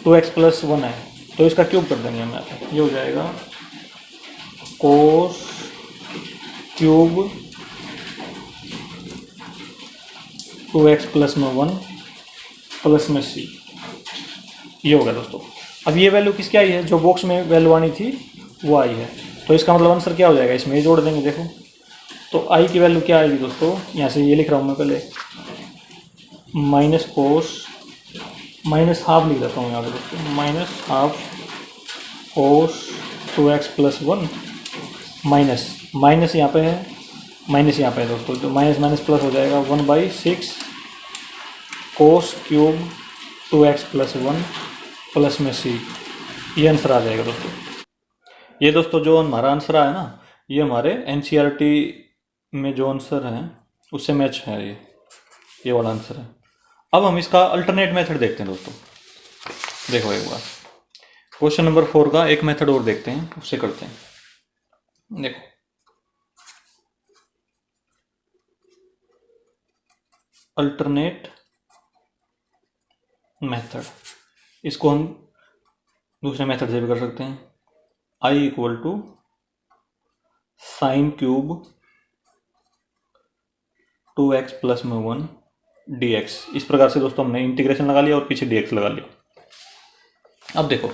2x+1 है, तो इसका क्यूब कर देंगे हम यहाँ पे, ये हो जाएगा कोस क्यूब 2x+1 प्लस में सी, ये होगा दोस्तों। अब ये वैल्यू किसकी आई है, जो बॉक्स में वैल्यू आनी थी वो आई है, तो इसका मतलब आंसर क्या हो जाएगा, इसमें ये जोड़ देंगे देखो, तो आई की वैल्यू क्या आएगी दोस्तों, यहाँ से ये लिख रहा हूँ मैं पहले, माइनस कोस, माइनस हाफ लिख देता हूँ यहाँ पे दोस्तों, माइनस हाफ कोस 2x+1 माइनस माइनस यहाँ पे है, माइनस यहाँ पे है दोस्तों, तो माइनस माइनस प्लस हो जाएगा 1/6 कोस क्यूब 2x+1 प्लस में सी, ये आंसर आ जाएगा दोस्तों। ये दोस्तों जो हमारा आंसर आया ना, ये हमारे एनसीईआरटी में जो आंसर है उससे मैच है, ये वाला आंसर है। अब हम इसका अल्टरनेट मेथड देखते हैं दोस्तों, देखो एक बार क्वेश्चन नंबर 4 का एक मेथड और देखते हैं, उससे करते हैं। देखो अल्टरनेट मेथड, इसको हम दूसरे मेथड से भी कर सकते हैं, I equal to sine cube 2x+1 dx, इस प्रकार से दोस्तों हमने इंटीग्रेशन लगा लिया और पीछे dx लगा लिया। अब देखो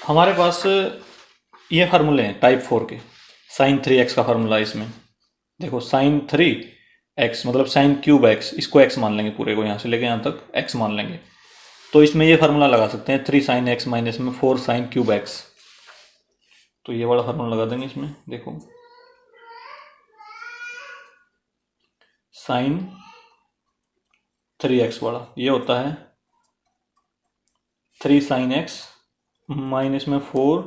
हमारे पास ये फार्मूले हैं टाइप 4 के, साइन 3x का फार्मूला है इसमें, देखो साइन 3x मतलब साइन क्यूब x, इसको x मान लेंगे, पूरे को यहाँ से लेके यहाँ तक x मान लेंगे, तो इसमें ये फार्मूला लगा सकते हैं 3 साइन x माइनस में 4 साइन क्यूब x, तो ये वाला फार्मूला लगा देंगे इसमें। देखो साइन 3x वाला ये होता है 3 साइन x माइनस में 4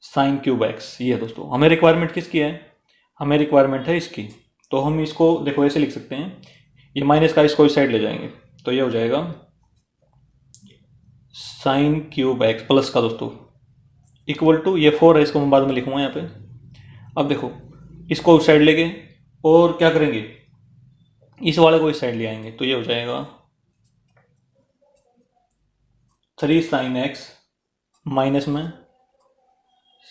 साइन क्यूब x, ये है दोस्तों। हमें रिक्वायरमेंट किसकी है, हमें रिक्वायरमेंट है इसकी, तो हम इसको देखो ऐसे लिख सकते हैं, ये माइनस का इसको इस साइड ले जाएंगे, तो ये हो जाएगा साइन क्यूब x प्लस का दोस्तों इक्वल टू, ये 4 है, इसको मैं बाद में लिखूंगा यहाँ पे। अब देखो इसको उस साइड लेके और क्या करेंगे, इस वाले को इस साइड ले आएंगे, तो ये हो जाएगा 3 साइन x माइनस में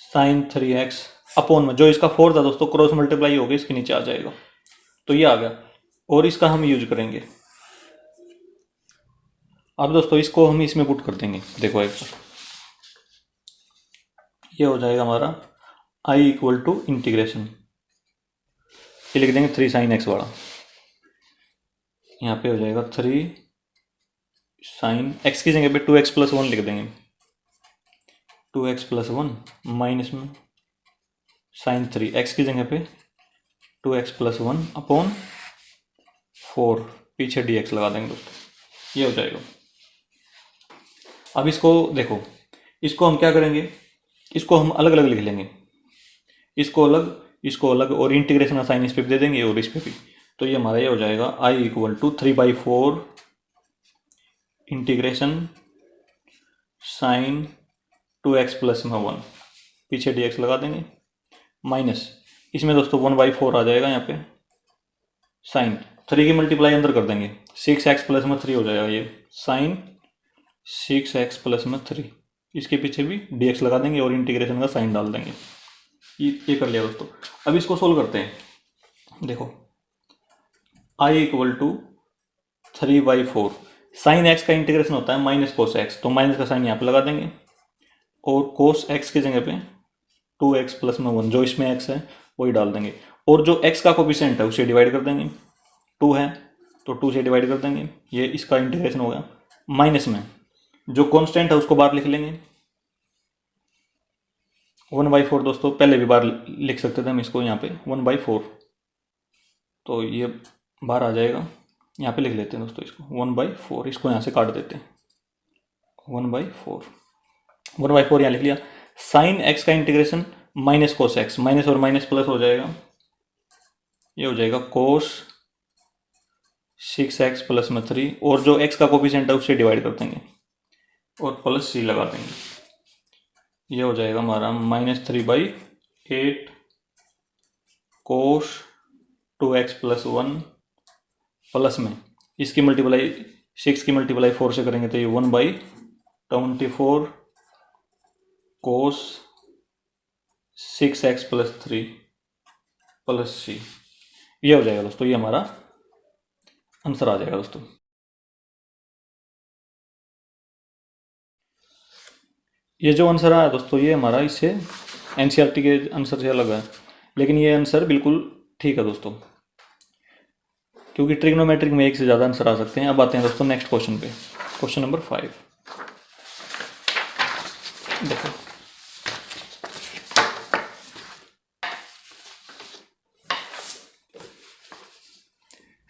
साइन 3x अपॉन में, जो इसका 4 था दोस्तों क्रॉस मल्टीप्लाई हो गया, इसके नीचे आ जाएगा, तो ये आ गया, और इसका हम यूज करेंगे। अब दोस्तों इसको हम इसमें पुट कर देंगे, देखो एक बार ये हो जाएगा हमारा i इक्वल टू इंटीग्रेशन, ये लिख देंगे 3 साइन x वाला, यहाँ पे हो जाएगा 3 साइन x की जगह पे 2x+1 लिख देंगे, 2x प्लस 1 माइनस में साइन 3, x की जगह पे 2x प्लस 1 अपॉन 4, पीछे dx लगा देंगे दोस्तों, ये हो जाएगा। अब इसको देखो, इसको हम क्या करेंगे, इसको हम अलग अलग लिख लेंगे, इसको अलग और इंटीग्रेशन का साइन इस पे भी दे देंगे और इस पे भी। तो ये हमारा ये हो जाएगा I equal to 3/4 integration sine 2x plus में 1, पीछे dx लगा देंगे, माइनस इसमें दोस्तों 1/4 आ जाएगा यहाँ पे, साइन 3 की मल्टीप्लाई अंदर कर देंगे, 6x प्लस में 3 हो जाएगा, ये साइन 6x प्लस में 3, इसके पीछे भी dx लगा देंगे और इंटीग्रेशन का साइन डाल देंगे। ये कर लिया दोस्तों। अब इसको सोल्व करते हैं। देखो I equal to 3/4, sine x का इंटीग्रेशन होता है माइनस कोस x, तो माइनस का साइन यहाँ पे लगा देंगे और कोस x की जगह पे 2x प्लस में 1, जो इसमें x है वही डाल देंगे, और जो x का कोफिशिएंट है उसे डिवाइड कर देंगे, 2 है तो 2 से डिवाइड कर देंगे, ये इसका इंटीग्रेशन होगा। माइनस में जो कांस्टेंट है उसको बाहर लिख लेंगे, 1/4 दोस्तों, पहले भी बाहर लिख सकते थे हम इसको, यहाँ पे 1/4, तो ये बाहर आ जाएगा, यहाँ पे लिख लेते हैं दोस्तों इसको 1/4, इसको यहाँ से काट देते हैं, 1/4 यहाँ लिख लिया। साइन x का integration minus cos x, minus और माइनस प्लस हो जाएगा, ये हो जाएगा कोस 6x प्लस में 3, और जो x का कोफिशिएंट है उससे डिवाइड कर देंगे और प्लस c लगा देंगे, ये हो जाएगा हमारा -3/8 कोस 2x प्लस 1 प्लस में इसकी मल्टीप्लाई 6 की मल्टीप्लाई 4 से करेंगे तो ये 1/24 कोस 6x प्लस 3 प्लस c, ये हो जाएगा दोस्तों, ये हमारा आंसर आ जाएगा दोस्तों। ये जो आंसर आया दोस्तों, ये हमारा इससे एनसीईआरटी के आंसर से अलग है, लेकिन ये आंसर बिल्कुल ठीक है दोस्तों, क्योंकि ट्रिग्नोमेट्रिक में एक से ज़्यादा आंसर आ सकते हैं। अब आते हैं दोस्तों नेक्स्ट क्वेश्चन पे, क्वेश्चन नंबर 5। देखो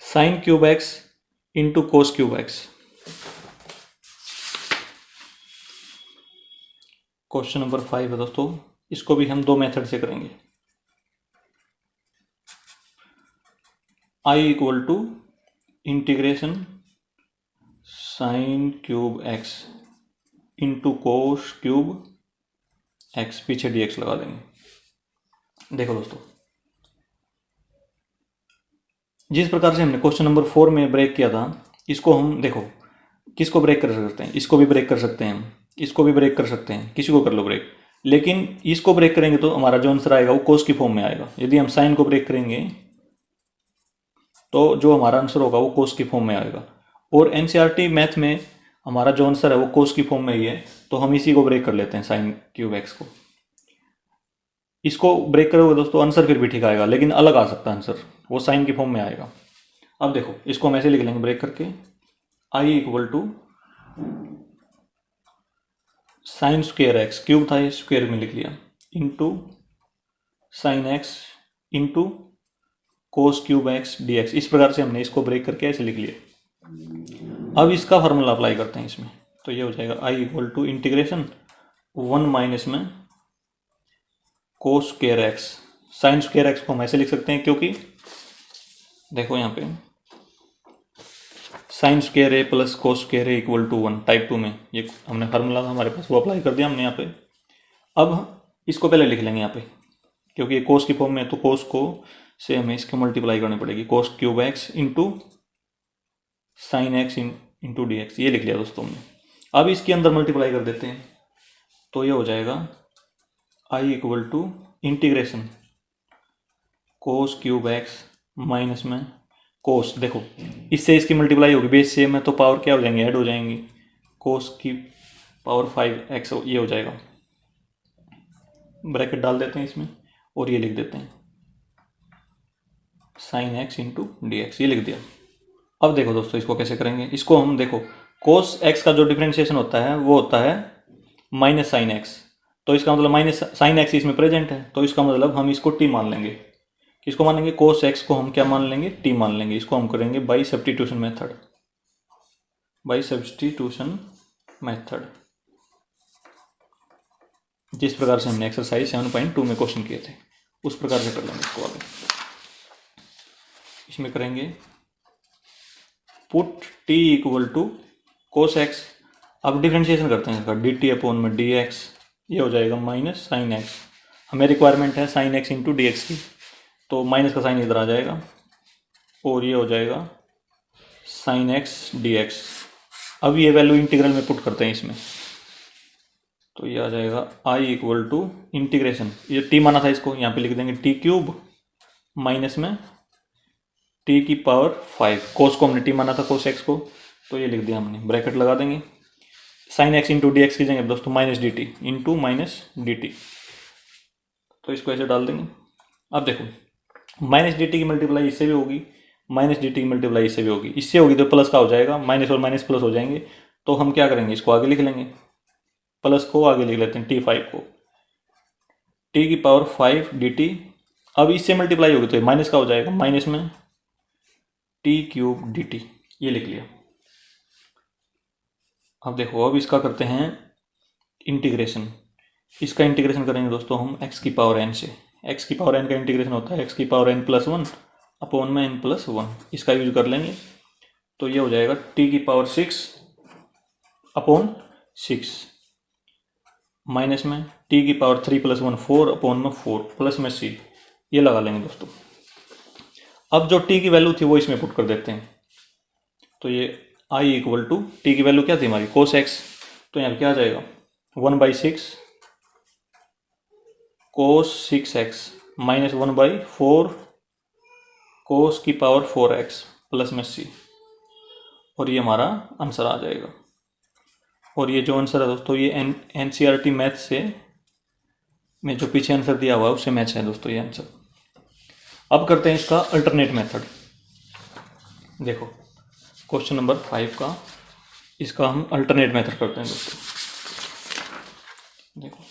sign cube x into cos cube x, question number 5 है दोस्तों, इसको भी हम 2 मेथड से करेंगे। I equal to integration sine cube x into cos cube x, पीछे dx लगा देंगे। देखो दोस्तों, जिस प्रकार से हमने क्वेश्चन नंबर 4 में ब्रेक किया था, इसको हम देखो किसको ब्रेक कर सकते हैं, इसको भी ब्रेक कर सकते हैं, इसको भी ब्रेक कर सकते हैं, किसी को कर लो ब्रेक, लेकिन इसको ब्रेक करेंगे तो हमारा जो आंसर आएगा वो कोस की फॉर्म में आएगा। यदि हम साइन को ब्रेक करेंगे तो जो हमारा आंसर होगा वो कोस की फॉर्म में आएगा, और एनसीईआरटी मैथ में हमारा जो आंसर है वो कोस की फॉर्म में ही है, तो हम इसी को ब्रेक कर लेते हैं, साइन क्यूब एक्स को। इसको ब्रेक करोगे दोस्तों आंसर फिर भी ठीक आएगा, लेकिन अलग आ सकता है आंसर, वो साइन की फॉर्म में आएगा। अब देखो इसको हम ऐसे लिख लेंगे ब्रेक करके, I equal to sine square x, cube था ये स्क्वेयर में लिख लिया, into sine x into cos cube x dx, इस प्रकार से हमने इसको ब्रेक करके ऐसे लिख लिया। अब इसका फार्मूला अप्लाई करते हैं इसमें, तो ये हो जाएगा I equal to integration 1 minus में cos square x, sine square x को हम ऐसे लिख सकते हैं, क्योंकि देखो यहाँ पे sine square A plus cos square A equal to 1, type 2 में ये हमने फार्मूला था हमारे पास, वो अप्लाई कर दिया हमने यहाँ पे। अब इसको पहले लिख लेंगे यहाँ पे, क्योंकि ये कोस की फॉर्म में है, तो कोस को से हमें इसके मल्टीप्लाई करनी पड़ेगी, कोस cube x into sine x into d x, ये लिख लिया दोस्तों हमने। अब इसके अंदर मल्टीप्लाई कर देते हैं, तो ये हो जाएगा I equal to integration cos cube x minus में कोस, देखो इससे इसकी मल्टीप्लाई होगी, बेस सेम है तो पावर क्या हो जाएंगे, ऐड हो जाएंगी, कोस की पावर 5x, ये हो जाएगा। ब्रैकेट डाल देते हैं इसमें और ये लिख देते हैं sign x into d x, ये लिख दिया। अब देखो दोस्तों इसको कैसे करेंगे, इसको हम देखो कोस एक्स का जो डिफ्रेंशिएशन होता है वो होता है माइनस साइन एक्स, तो इसका मतलब माइनस साइन एक्स इसमें प्रेजेंट है, तो इसका मतलब हम इसको टी मान लेंगे। किसको मान लेंगे? कोस एक्स को हम क्या मान लेंगे? टी मान लेंगे। इसको हम करेंगे by substitution method, by substitution method, जिस प्रकार से हमने एक्सरसाइज 7.2 में क्वेश्चन किए थे उस प्रकार से कर लेंगे इसको आगे। इसमें करेंगे put t equal to cos x. अब डिफ्रेंशिएशन करते हैं इसका, डी टी अपॉन में डी एक्स, ये हो जाएगा माइनस साइन एक्स। हमें रिक्वायरमेंट है sine x into d x की, तो माइनस का साइन इधर आ जाएगा और ये हो जाएगा साइन एक्स डी एक्स। अब ये वैल्यू इंटीग्रल में पुट करते हैं इसमें, तो ये आ जाएगा i इक्वल टू इंटीग्रेशन, ये t माना था इसको, यहाँ पे लिख देंगे t क्यूब माइनस में t की पावर 5, कोस को हमने t माना था कोस x को, तो ये लिख दिया हमने, ब्रैकेट लगा देंगे। Sign x into d x की जगह दोस्तों minus D T into minus D T, तो इसको ऐसे डाल देंगे। अब देखो माइनस डी टी की मल्टीप्लाई इससे भी होगी, माइनस डी टी की मल्टीप्लाई इससे भी होगी, इससे होगी तो प्लस का हो जाएगा, माइनस और माइनस प्लस हो जाएंगे। तो हम क्या करेंगे, इसको आगे लिख लेंगे, प्लस को आगे लिख लेते हैं t5 को, t की पावर 5 dt। अब इससे मल्टीप्लाई होगी तो माइनस का हो जाएगा, माइनस में t क्यूब dt, ये लिख लिया। अब देखो अब इसका करते हैं इंटीग्रेशन। इसका इंटीग्रेशन करेंगे दोस्तों हम x की पावर n से। x की पावर n का इंटीग्रेशन होता है x की पावर n प्लस 1 अपॉन में n प्लस 1, इसका यूज कर लेंगे। तो ये हो जाएगा t की पावर 6 अपॉन 6 माइनस में t की पावर 3 प्लस 1 4 अपॉन में 4 प्लस में c, ये लगा लेंगे दोस्तों। अब जो t की वैल्यू थी वो इसमें पुट कर देते हैं, तो ये i इक्वल टू t की वैल्यू क्या थी हमारी कोस x, तो यहाँ क्या आ जाएगा 1/6 कोस 6x माइनस 1/4 कोस की पावर 4x प्लस में c, और ये हमारा आंसर आ जाएगा। और ये जो आंसर है दोस्तों ये NCERT मैथ से में जो पीछे आंसर दिया हुआ है उससे मैच है दोस्तों ये आंसर। अब करते हैं इसका अल्टरनेट मेथड। देखो क्वेश्चन नंबर 5 का इसका हम अल्टरनेट मेथड करते हैं दोस्तों। देखो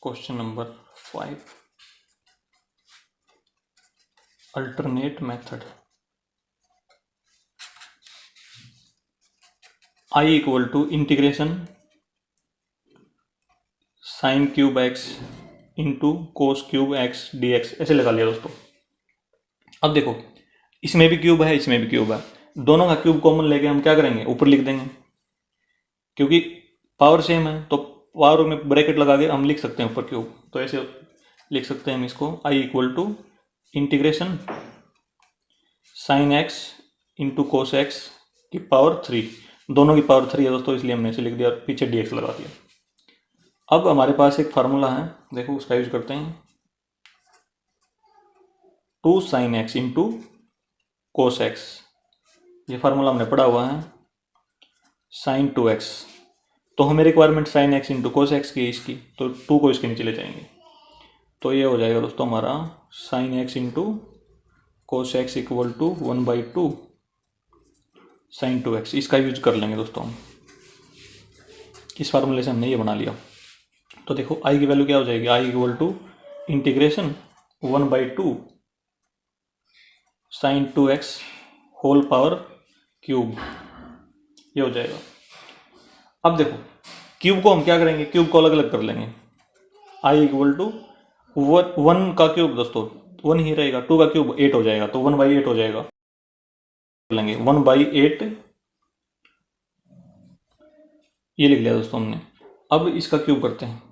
question number 5 alternate method. i equal to integration sine cube x into cos cube x d x, ऐसे लगा लिया दोस्तों। अब देखो इसमें भी क्यूब है इसमें भी क्यूब है, दोनों का क्यूब कॉमन लेके हम क्या करेंगे ऊपर लिख देंगे, क्योंकि पावर सेम है तो पावर में ब्रैकेट लगा के हम लिख सकते हैं ऊपर क्यूब, तो ऐसे लिख सकते हैं हम इसको i equal to integration sine x into cos x की पावर 3, दोनों की पावर 3 है दोस्तों इसलिए हमने इसे लिख दिया और पीछे dx लगा दिया। अब हमारे पास एक फार्मूला है, देखो उसका यूज करते हैं, 2 sign x into cos x, ये फार्मूला हमने पढ़ा हुआ है साइन 2x, तो हमें requirement sign x into cos x की इसकी, तो 2 को इसके नीचे ले जाएंगे, तो ये हो जाएगा दोस्तों हमारा sine x into cos x equal to 1/2 sine 2x, इसका यूज कर लेंगे दोस्तों हम। इस फार्मूले से हमने ये बना लिया। तो देखो i की वैल्यू क्या हो जाएगी, i equal to integration 1/2 sine 2x whole power cube, ये हो जाएगा। अब देखो क्यूब को हम क्या करेंगे, क्यूब को अलग अलग कर लेंगे। i इक्वल टू 1 का क्यूब दोस्तों 1 ही रहेगा, 2 का क्यूब 8 हो जाएगा, तो 1/8 हो जाएगा, लेंगे 1/8, ये लिख लिया दोस्तों हमने। अब इसका क्यूब करते हैं,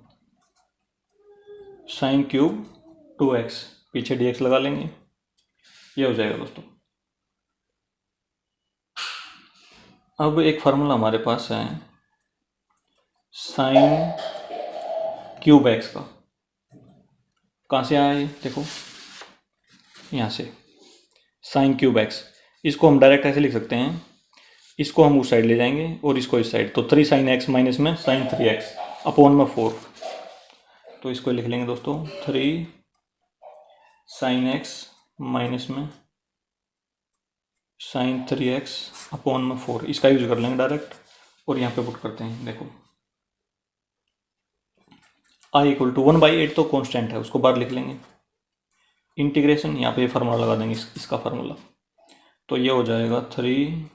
साइन क्यूब 2x पीछे dx लगा लेंगे, ये हो जाएगा दोस्तों। अब एक फार्मूला हमारे पास है साइन क्यूब x का, कहाँ से आया ये देखो यहाँ से, साइन क्यूब x, इसको हम डायरेक्ट ऐसे लिख सकते हैं, इसको हम उस साइड ले जाएंगे और इसको इस साइड, तो 3 साइन x माइनस में साइन 3x अपॉन में 4, तो इसको लिख लेंगे दोस्तों 3 साइन x माइनस में साइन 3x अपॉन में 4, इसका यूज कर लेंगे डायरेक्ट। और यहाँ पे पुट करते हैं। देखो आई इक्वल टू 1/8 तो कॉन्स्टेंट है, उसको बाहर लिख लेंगे। इंटीग्रेशन यहाँ पे फार्मूला लगा देंगे, इसका फार्मूला, तो ये हो जाएगा 3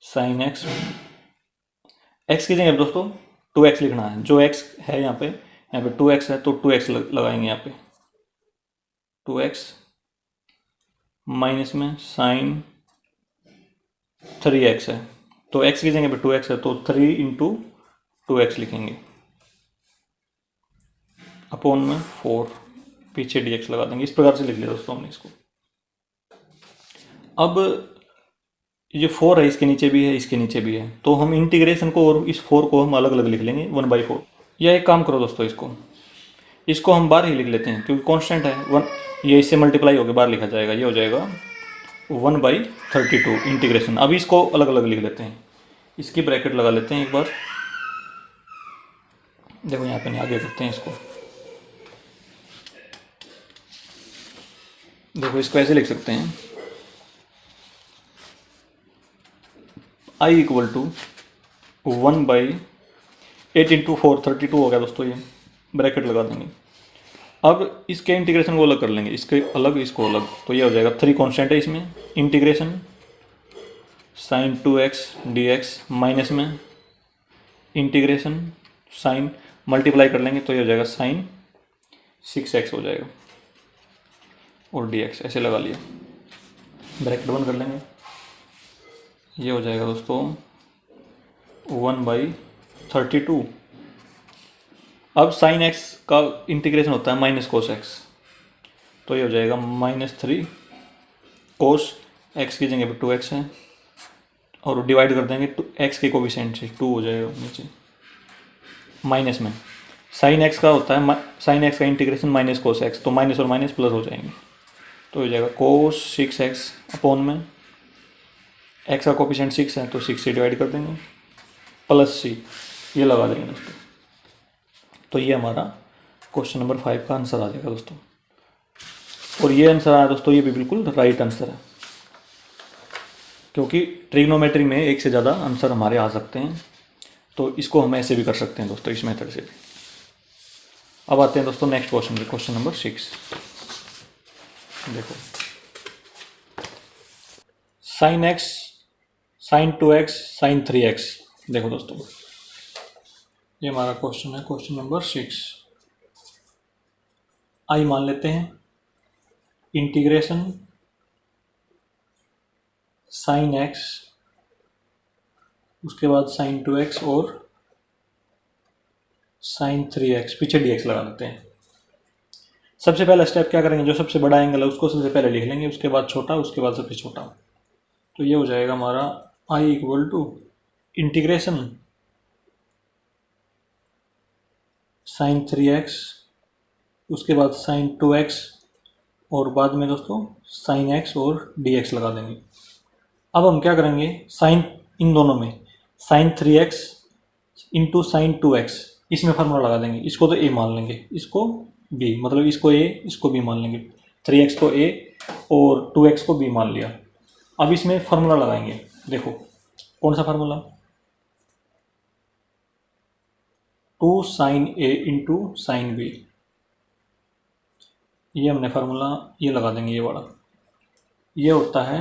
sin x। x की जगह दोस्तों 2x लिखना है, जो x है यहाँ पे 2x है तो 2x लगाएंगे यहाँ पे, 2x माइनस में साइन 3x है, तो x की जगह पे 2x है तो 3 इंटू 2x लिखेंगे, अपॉन में 4, पीछे dx लगा देंगे। इस प्रकार से लिख लिया दोस्तों हमने इसको। अब ये 4 है, इसके नीचे भी है, इसके नीचे भी है, तो हम इंटीग्रेशन को और इस 4 को हम अलग अलग लिख लेंगे 1/4। या एक काम करो दोस्तों, इसको हम बाहर ही लिख लेते हैं क्योंकि कांस्टेंट है 1, ये इससे मल्टीप्लाई होकर बाहर लिखा जाएगा, ये हो जाएगा 1/32 इंटीग्रेशन। अब इसको अलग अलग लिख लेते हैं, इसकी ब्रैकेट लगा लेते हैं एक बार। देखो यहाँ पे नहीं, आगे करते हैं इसको। देखो इसको ऐसे लिख सकते हैं, i इक्वल टू 1/8 इंटू 4, 32 हो गया दोस्तों, ये ब्रैकेट लगा देंगे। अब इसके इंटीग्रेशन को अलग कर लेंगे, इसके अलग इसको अलग, तो ये हो जाएगा 3 कांस्टेंट है इसमें, integration sine 2x dx minus में इंटीग्रेशन साइन, मल्टीप्लाई कर लेंगे तो ये हो जाएगा साइन 6x हो जाएगा, और dx ऐसे लगा लिया, ब्रैकेट बंद कर लेंगे। ये हो जाएगा दोस्तों 1/32। अब साइन x का इंटीग्रेशन होता है माइनस कोस x, तो ये हो जाएगा -3 कोस x की जगह पे 2x है, और डिवाइड कर देंगे x के कोफिशिएंट से, 2 हो जाएगा नीचे, माइनस में साइन x का होता है, साइन x का इंटीग्रेशन माइनस कोस x, तो माइनस और माइनस प्लस हो जाएंगे, तो हो जाएगा कोस 6x अपॉन में x का कोफिशिएंट 6 है तो 6 से डिवाइड कर देंगे, प्लस c, ये लगा देंगे दोस्तों। तो ये हमारा क्वेश्चन नंबर 5 का आंसर आ जाएगा दोस्तों। और ये आंसर आया दोस्तों, ये भी बिल्कुल राइट आंसर है, क्योंकि ट्रिग्नोमेट्री में एक से ज़्यादा आंसर हमारे आ सकते हैं, तो इसको हम ऐसे भी कर सकते हैं दोस्तों, इस मेथड से भी। अब आते हैं दोस्तों नेक्स्ट क्वेश्चन पे, क्वेश्चन नंबर 6। देखो sign x sign 2x sign 3x। देखो दोस्तों ये हमारा क्वेश्चन है, क्वेश्चन नंबर 6। आई मान लेते हैं, इंटीग्रेशन साइन x, उसके बाद साइन 2x और साइन 3x, पीछे dx लगा देते हैं। सबसे पहला स्टेप क्या करेंगे, जो सबसे बड़ा एंगल है उसको सबसे पहले लिख लेंगे, उसके बाद छोटा, उसके बाद सबसे छोटा। तो ये हो जाएगा हमारा i equal to integration sine 3x, उसके बाद साइन 2x, और बाद में दोस्तों साइन x और dx लगा देंगे। अब हम क्या करेंगे, साइन इन दोनों में sign 3x into sine 2x, इसमें फार्मूला लगा देंगे। इसको तो a मान लेंगे, इसको b, मतलब इसको a इसको b मान लेंगे, 3x को a और 2x को b मान लिया। अब इसमें फार्मूला लगाएंगे, देखो कौन सा formula, 2 sine a into sine b, ये हमने फार्मूला ये लगा देंगे, ये वाला, ये होता है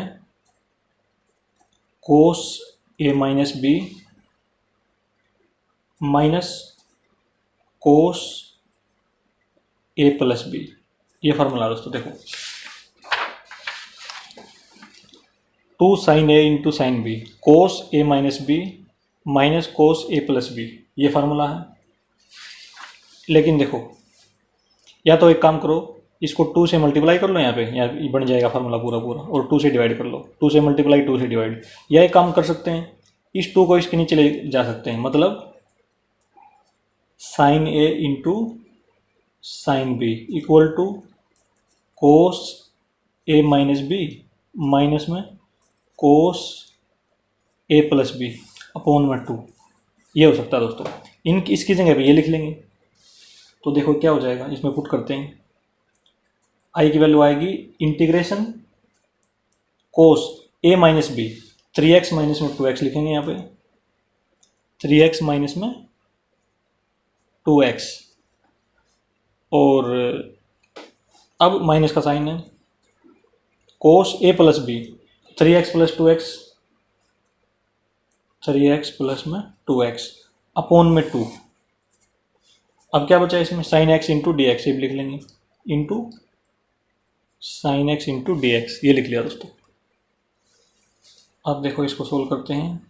cos a minus b minus cos a plus b, ये फार्मूला दोस्तों। देखो 2 sine a into sine b cos a minus b minus cos a plus b, ये फार्मूला है। लेकिन देखो, या तो एक काम करो, इसको 2 से मल्टीप्लाई कर लो, यहाँ पे यहाँ बन जाएगा फार्मूला पूरा पूरा, और 2 से डिवाइड कर लो, 2 से मल्टीप्लाई 2 से डिवाइड। या एक काम कर सकते हैं, इस 2 को इसके नीचे ले जा सकते हैं, मतलब sine a into sine b equal to cos a minus b minus में cos a plus b upon में 2, ये हो सकता है दोस्तों। इसकी जगह पे ये लिख लेंगे, तो देखो क्या हो जाएगा, इसमें पुट करते हैं, आई की वैल्यू आएगी integration cos a minus b, 3x minus में 2x लिखेंगे यहाँ पे, 3x माइनस में 2x, और अब माइनस का साइन है, cos a plus b, 3x plus 2x, 3x plus में 2x अपॉन में 2। अब क्या बचा इसमें, sine x into d x, ये भी लिख लेंगे, into sine x into d x, ये लिख लिया दोस्तों। अब देखो इसको सोल्व करते हैं,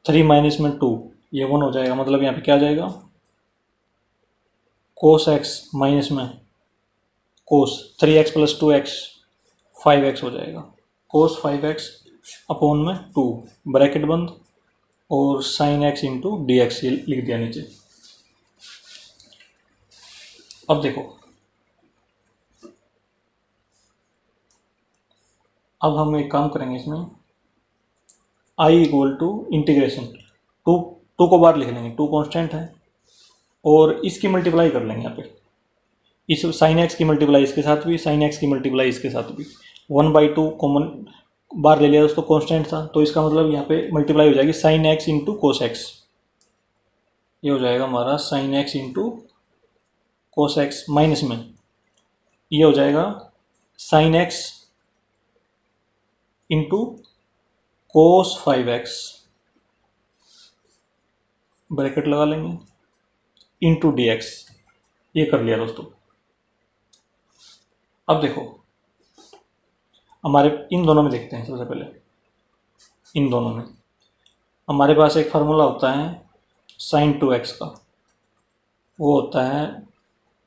3 माइनस में 2, ये 1 हो जाएगा, मतलब यहाँ पे क्या आ जाएगा, कोस x माइनस में कोस 3x प्लस 2x 5x हो जाएगा, कोस 5x अपॉन में 2, ब्रैकेट बंद, और sine x into d x, ये लिख दिया नीचे। अब देखो, अब हम एक काम करेंगे इसमें, i equal to integration, two को बाहर लिख लेंगे, 2 कांस्टेंट है, और इसकी मल्टीप्लाई कर लेंगे यहाँ पे, इस साइन एक्स की मल्टीप्लाई इसके साथ भी, साइन एक्स की मल्टीप्लाई इसके साथ भी, 1/2 कॉमन बाहर ले लिया दोस्तों, कांस्टेंट था, तो इसका मतलब यहाँ पे मल्टीप्लाई हो जाएगी sign x into cos x, ये हो जाएगा हमारा sine x into cos x, minus में ये हो जाएगा साइन एक्स इंटू कोस 5x, ब्रैकेट लगा लेंगे, इंटू डी एक्स, ये कर लिया दोस्तों। अब देखो हमारे इन दोनों में देखते हैं, सबसे पहले इन दोनों में हमारे पास एक फार्मूला होता है साइन 2x का, वो होता है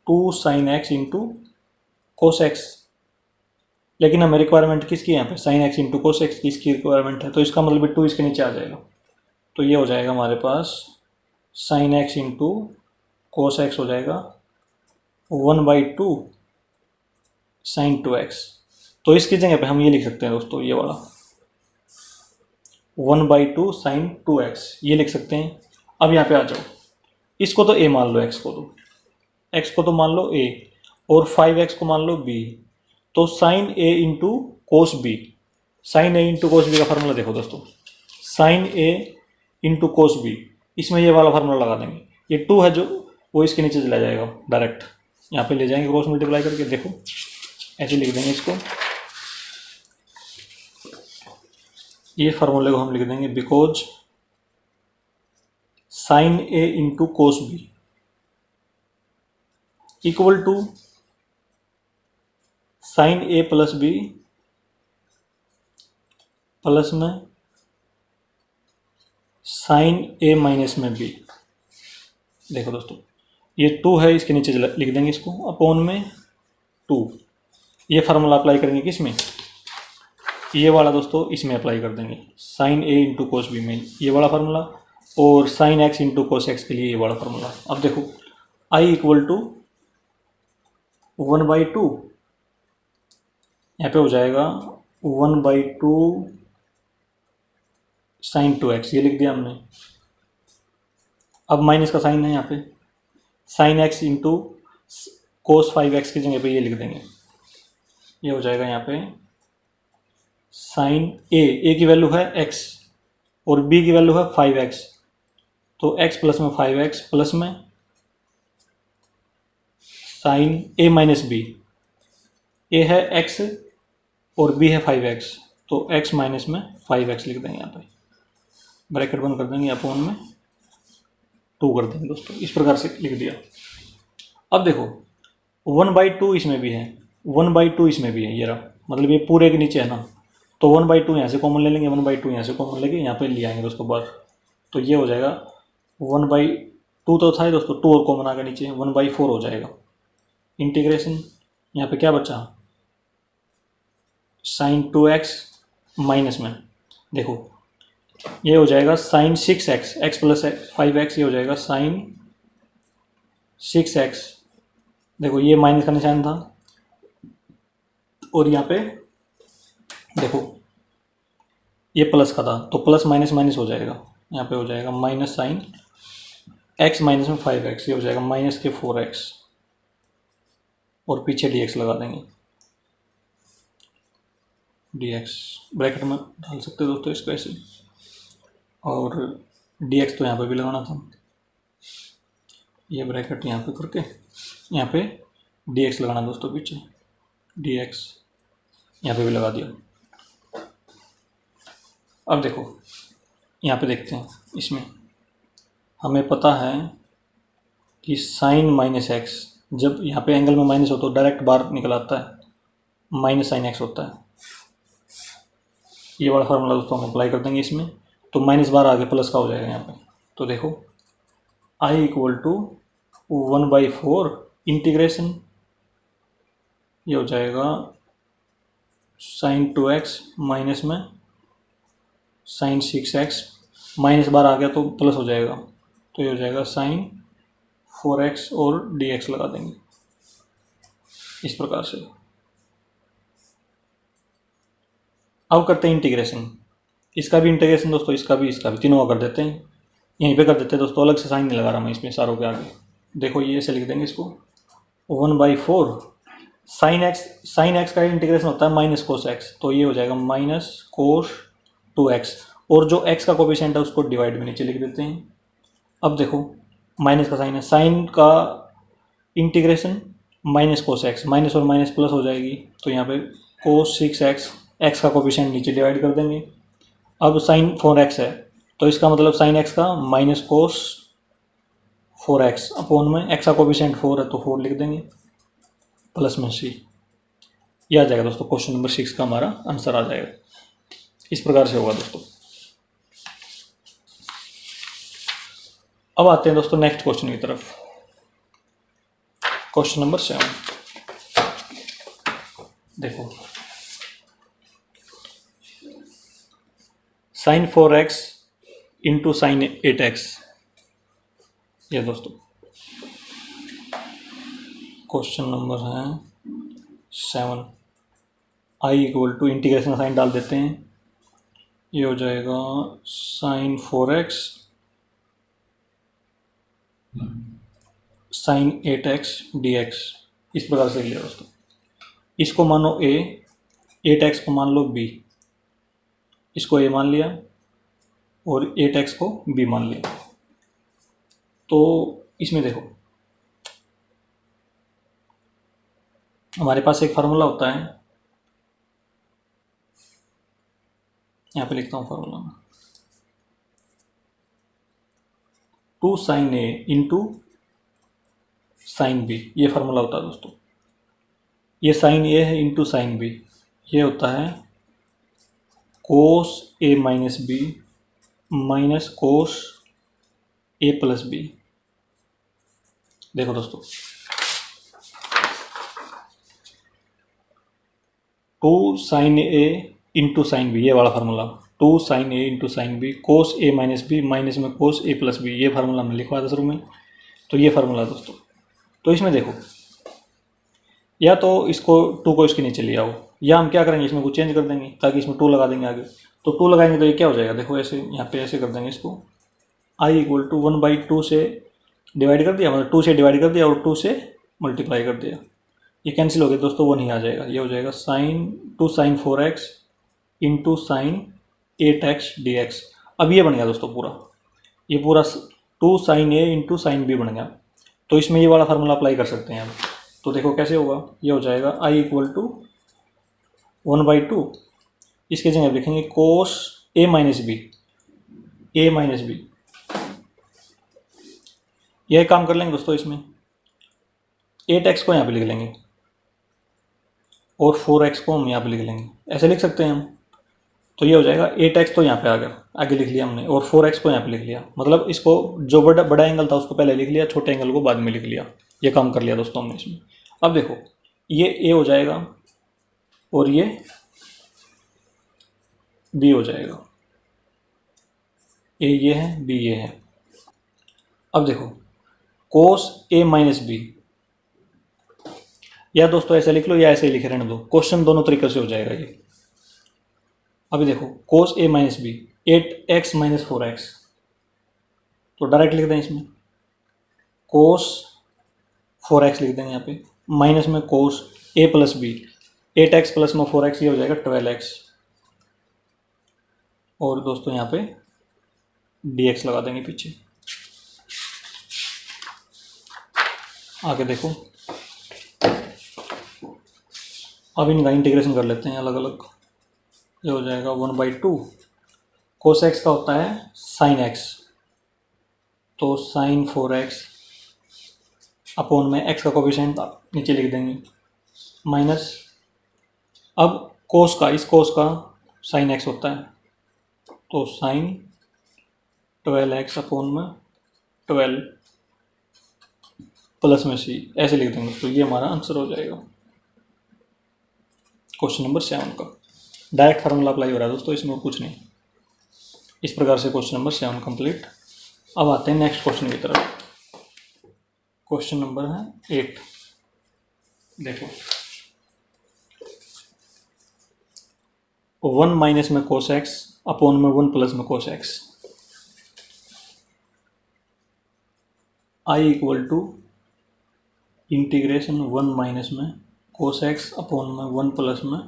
2 sign x into cos x, लेकिन हमें रिक्वायरमेंट किसकी यहाँ पे, sign x into cos x की इसकी रिक्वायरमेंट है, तो इसका मतलब 2 इसके नीचे आ जाएगा, तो ये हो जाएगा हमारे पास sine x into cos x हो जाएगा 1/2 साइन 2x, तो इसकी जगह पे हम ये लिख सकते हैं दोस्तों, ये वाला 1/2 साइन 2x, ये लिख सकते हैं। अब यहाँ पे आ जाओ, इसको तो a मान लो, x को तो मान लो a, और 5x को मान लो b, तो sine a into cos b, sine a into cos b का फार्मूला देखो दोस्तों, sine a into cos b, इसमें ये वाला फार्मूला लगा देंगे, ये 2 है जो वो इसके नीचे चला जाएगा, डायरेक्ट यहाँ पे ले जाएंगे क्रॉस मल्टीप्लाई करके, देखो ऐसे लिख देंगे इसको, ये फार्मूले को हम लिख देंगे because sine a into cos b equal to sine a plus b plus में साइन a माइनस में b। देखो दोस्तों ये 2 है, इसके नीचे लिख देंगे इसको, अपॉन में 2, ये फार्मूला अप्लाई करेंगे किसमें, ये वाला दोस्तों इसमें अप्लाई कर देंगे, sine a into cos b में ये वाला फार्मूला, और sine x into cos x के लिए ये वाला फार्मूला। अब देखो i इक्वल टू 1/2, यहाँ पे हो जाएगा 1/2 साइन 2x, ये लिख दिया हमने। अब माइनस का साइन है यहाँ पे, साइन x इंटू कोस 5x की जगह पे ये लिख देंगे, ये हो जाएगा यहाँ पे साइन a की वैल्यू है x और b की वैल्यू है 5x, तो x प्लस में 5x प्लस में sine a minus b, a है x और b है 5x, तो x माइनस में 5x लिख देंगे यहाँ पे, ब्रैकेट बंद कर देंगे, अपॉन में 2 कर देंगे दोस्तों, इस प्रकार से लिख दिया। अब देखो 1/2 इसमें भी है, 1/2 इसमें भी है, ये रहा, मतलब ये पूरे के नीचे है ना, तो 1/2 यहाँ से कॉमन ले लेंगे, 1/2 यहाँ से कॉमन लेके यहाँ पे ले आएंगे दोस्तों बाहर, तो ये हो जाएगा 1/2 तो था ही दोस्तों, 2 और कॉमन आ गया नीचे, 1/4 हो जाएगा। इंटीग्रेशन यहाँ पे क्या बचा, साइन 2x माइनस में देखो ये हो जाएगा sign 6x, x plus 5x, ये हो जाएगा साइन 6x, देखो ये माइनस का निशान था, और यहाँ पे देखो ये प्लस का था, तो प्लस माइनस माइनस हो जाएगा, यहाँ पे हो जाएगा माइनस साइन x माइनस में 5x, ये हो जाएगा माइनस के 4x, और पीछे dx लगा देंगे, dx ब्रैकेट में डाल सकते हो दोस्तों इसको ऐसे, और dx तो यहाँ पे भी लगाना था, ये ब्रैकेट यहाँ पे करके यहाँ पे dx लगाना दोस्तों, पीछे dx यहाँ पे भी लगा दिया। अब देखो यहाँ पे देखते हैं, इसमें हमें पता है कि साइन माइनस एक्स, जब यहाँ पे एंगल में माइनस हो तो डायरेक्ट बाहर निकल आता है, माइनस साइन एक्स होता है। ये वाला फार्मूला दोस्तों हम अप्लाई कर देंगे इसमें, तो माइनस बार आगे प्लस का हो जाएगा यहाँ पे। तो देखो आई इक्वल टू 1/4 इंटीग्रेशन, ये हो जाएगा साइन 2x माइनस में साइन 6x, माइनस बार आ गया तो प्लस हो जाएगा, तो ये हो जाएगा साइन 4x और dx लगा देंगे इस प्रकार से। अब करते हैं इंटीग्रेशन, इसका भी इंटीग्रेशन दोस्तों, इसका भी तीनों का कर देते हैं। यहीं पे कर देते हैं दोस्तों, अलग से साइन नहीं लगा रहा मैं इसमें सारों के आगे। देखो ये ऐसे लिख देंगे इसको, 1/4 साइन एक्स का इंटीग्रेशन होता है माइनस कोस एक्स, तो ये हो जाएगा माइनस कोस 2x, और जो x का कोफिशिएंट है उसको डिवाइड में नीचे लिख देते हैं। अब देखो माइनस का साइन है, साइन का integration minus cos x, minus और माइनस प्लस हो जाएगी, तो यहाँ पे कोस 6x, x का कोफिशिएंट नीचे डिवाइड कर देंगे। अब साइन 4x है, तो इसका मतलब साइन x का माइनस कोस 4x अपॉन में x का कोफिशिएंट 4 है तो 4 लिख देंगे प्लस में c। यह आ जाएगा दोस्तों, क्वेश्चन नंबर 6 का हमारा आंसर आ जाएगा। इस प्रकार से होगा दोस्तों। अब आते हैं दोस्तों नेक्स्ट क्वेश्चन की तरफ, क्वेश्चन नंबर 7। देखो sign 4x into sine 8x, ये दोस्तों क्वेश्चन नंबर है 7। आई इक्वल टू इंटीग्रेशन साइन डाल देते हैं, ये हो जाएगा sign 4x sign 8x dx, इस प्रकार से लिया दोस्तों। इसको मानो a, 8x को मान लो b, इसको a मान लिया और 8x को b मान लिया। तो इसमें देखो हमारे पास एक फार्मूला होता है, यहाँ पे लिखता हूँ फार्मूला में, 2 sine a into sine b, ये फार्मूला होता है दोस्तों। ये साइन a है इंटू साइन b, ये होता है cos a minus b minus cos a plus b। देखो दोस्तों 2 sine a into sine b, ये वाला formula, 2 sine a into sine b cos a minus b minus में कोस a प्लस b, ये formula हमने लिखवाया था शुरू में। तो ये फार्मूला दोस्तों, तो इसमें देखो या तो इसको 2 को इसके नीचे ले आओ, या हम क्या करेंगे इसमें कुछ चेंज कर देंगे ताकि इसमें 2 लगा देंगे आगे। तो 2 लगाएंगे तो ये क्या हो जाएगा, देखो ऐसे यहाँ पे ऐसे कर देंगे इसको, आई इक्वल टू 1/2 से डिवाइड कर दिया, मतलब 2 से डिवाइड कर दिया और 2 से मल्टीप्लाई कर दिया, ये कैंसिल हो गया दोस्तों, 1 ही आ जाएगा। ये हो जाएगा two sine 4x into sine 8x dx। अब ये बन गया दोस्तों पूरा, ये पूरा 2 sine a into sine b बन गया। तो इसमें ये वाला फार्मूला अप्लाई कर सकते हैं हम। तो देखो कैसे होगा, ये हो जाएगा आई इक्वल टू 1/2, इसके जगह लिखेंगे कोस a माइनस b, यह काम कर लेंगे दोस्तों। इसमें 8x को यहाँ पे लिख लेंगे और 4x को हम यहाँ पे लिख लेंगे, ऐसे लिख सकते हैं हम। तो ये हो जाएगा 8x तो यहाँ पे आ गया, आगे लिख लिया हमने, और 4x को यहाँ पे लिख लिया, मतलब इसको जो बड़ा एंगल था उसको पहले लिख लिया, छोटे एंगल को बाद में लिख लिया। ये काम कर लिया दोस्तों हमने इसमें। अब देखो ये a हो जाएगा और ये b हो जाएगा, a ये है b ये है। अब देखो कोस a माइनस b, या दोस्तों ऐसे लिख लो या ऐसे ही लिखे रहने दो, क्वेश्चन दोनों तरीके से हो जाएगा ये। अभी देखो कोस a minus b 8x minus 4x, तो डायरेक्ट लिख दें इसमें कोस 4x लिख देंगे यहाँ पे, माइनस में cos a plus b 8x plus में 4x, ये हो जाएगा 12x। और दोस्तों यहाँ पे dx लगा देंगे पीछे। आगे देखो, अब इनका इंटीग्रेशन कर लेते हैं अलग अलग। ये हो जाएगा 1/2 कोस एक्स का होता है साइन एक्स, तो साइन 4x अपॉन में x का कोफिशिएंट नीचे लिख देंगे माइनस, अब कोस का, इस कोस का साइन x होता है तो साइन 12x अपॉन में 12 प्लस में c, ऐसे लिख देंगे। तो ये हमारा आंसर हो जाएगा क्वेश्चन नंबर 7 का। डायरेक्ट फार्मूला अप्लाई हो रहा है दोस्तों, इसमें कुछ नहीं। इस प्रकार से क्वेश्चन नंबर 7 कंप्लीट। अब आते हैं नेक्स्ट क्वेश्चन की तरफ। क्वेश्चन नंबर है 8। देखो, 1 माइनस में कोस एक्स अपॉन में 1 प्लस में cos x, I equal to integration 1 minus में कोस एक्स अपॉन में 1 प्लस में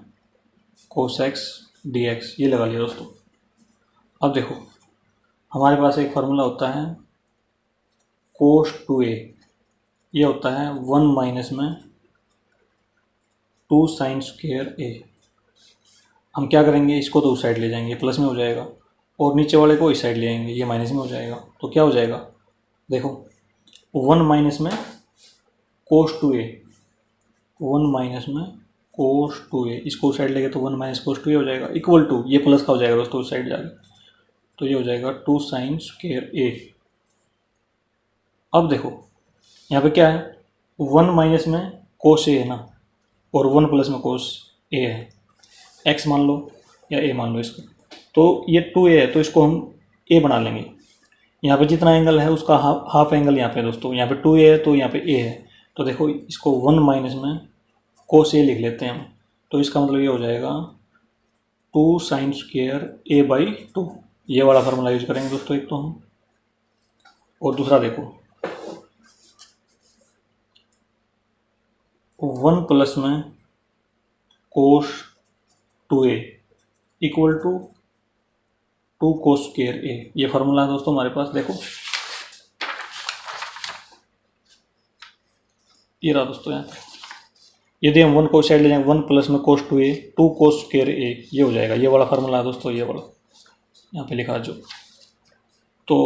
कोस एक्स डी एक्स, ये लगा लिया दोस्तों। अब देखो, हमारे पास एक फार्मूला होता है कोस 2a, ये होता है 1 माइनस में 2 साइन स्क्वायर a। हम क्या करेंगे, इसको तो उस साइड ले जाएंगे, प्लस में हो जाएगा, और नीचे वाले को इस साइड ले आएंगे, ये माइनस में हो जाएगा। तो क्या हो जाएगा, देखो 1 माइनस में कोस 2a, 1 माइनस में कोस 2a, इसको उस साइड लेंगे तो 1 माइनस कोस 2a हो जाएगा, इक्वल टू, ये प्लस का हो जाएगा दोस्तों उस साइड जाके, तो ये हो जाएगा 2 साइन स्क्वायर a। अब देखो यहाँ पे क्या है, 1 माइनस में कोस a है ना, और 1 प्लस में कोस a है, x मान लो या a मान लो इसको, तो ये 2a है तो इसको हम a बना लेंगे। यहाँ पे जितना एंगल है उसका हाफ एंगल यहाँ पे दोस्तों, यहाँ पे 2a है तो यहाँ पे a है, तो देखो इसको 1 माइनस में कोस a लिख लेते हैं हम, तो इसका मतलब ये हो जाएगा 2 साइन स्क्वायर a/2। ये वाला फार्मूला यूज करेंगे दोस्तों एक तो हम, और दूसरा देखो 1 प्लस में cos 2a equal to 2 cos square a, ये फार्मूला है दोस्तों हमारे पास। देखो ये रहा दोस्तों, यहाँ यदि हम 1 को साइड ले जाएंगे, 1 प्लस में cos 2a 2 cos square a, ये हो जाएगा, ये वाला फार्मूला है दोस्तों, ये वाला यहाँ पे लिखा जो। तो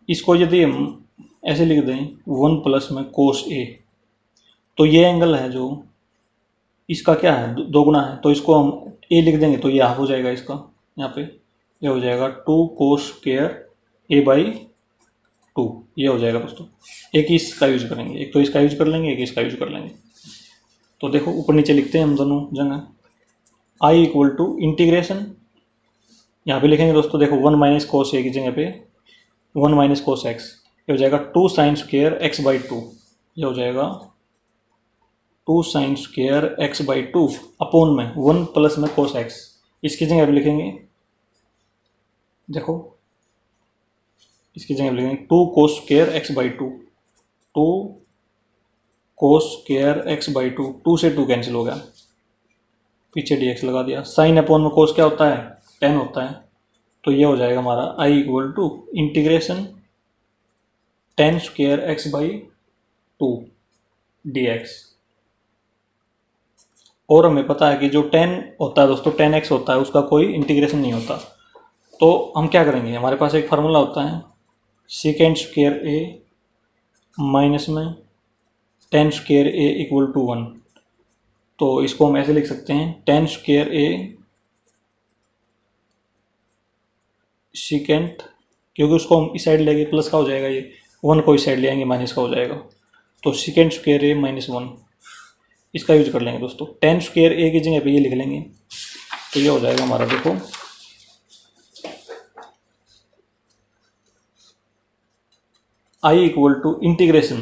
इसको यदि हम ऐसे लिख दें 1 प्लस में कोस a, तो ये एंगल है जो इसका क्या है, दोगुना है, तो इसको हम a लिख देंगे तो ये हाफ हो जाएगा इसका, यहाँ पे ये हो जाएगा 2 कोस स्क्वायर a/2, ये हो जाएगा दोस्तों। एक ही इसका यूज करेंगे, एक तो इसका यूज कर लेंगे, एक इसका यूज कर लेंगे। तो देखो ऊपर नीचे लिखते हैं हम दोनों जगह, आई इक्वल टू इंटीग्रेशन, यहाँ पे लिखेंगे दोस्तों, देखो 1 माइनस कोस a की जगह पे 1 माइनस कोस एक्स, ये हो जाएगा 2 साइन स्क्वायर x/2, ये हो जाएगा 2 साइन स्क्वायर x/2 अपॉन में 1 प्लस में कोस एक्स, इसकी जगह पे लिखेंगे, देखो इसकी जगह पे लिखेंगे 2 cos square x/2, 2 cos square x/2, 2 से 2 कैंसिल हो गया, पीछे dx लगा दिया। साइन अपॉन में कोस क्या होता है, tan होता है, तो ये हो जाएगा हमारा i equal to integration tan square x/2 dx। और हमें पता है कि जो tan होता है दोस्तों, tan x होता है, उसका कोई इंटीग्रेशन नहीं होता, तो हम क्या करेंगे, हमारे पास एक फार्मूला होता है सेकेंड स्क्वायर a माइनस में tan square a equal to 1, तो इसको हम ऐसे लिख सकते हैं tan स्क्वायर a सेकेंड, क्योंकि उसको हम इस साइड लेंगे प्लस का हो जाएगा, ये 1 को इस साइड ले आएंगे माइनस का हो जाएगा, तो सेकेंड स्क्वायर a माइनस 1, इसका यूज कर लेंगे दोस्तों। tan स्क्वायर a की जगह पे ये लिख लेंगे, तो ये हो जाएगा हमारा, देखो i equal to integration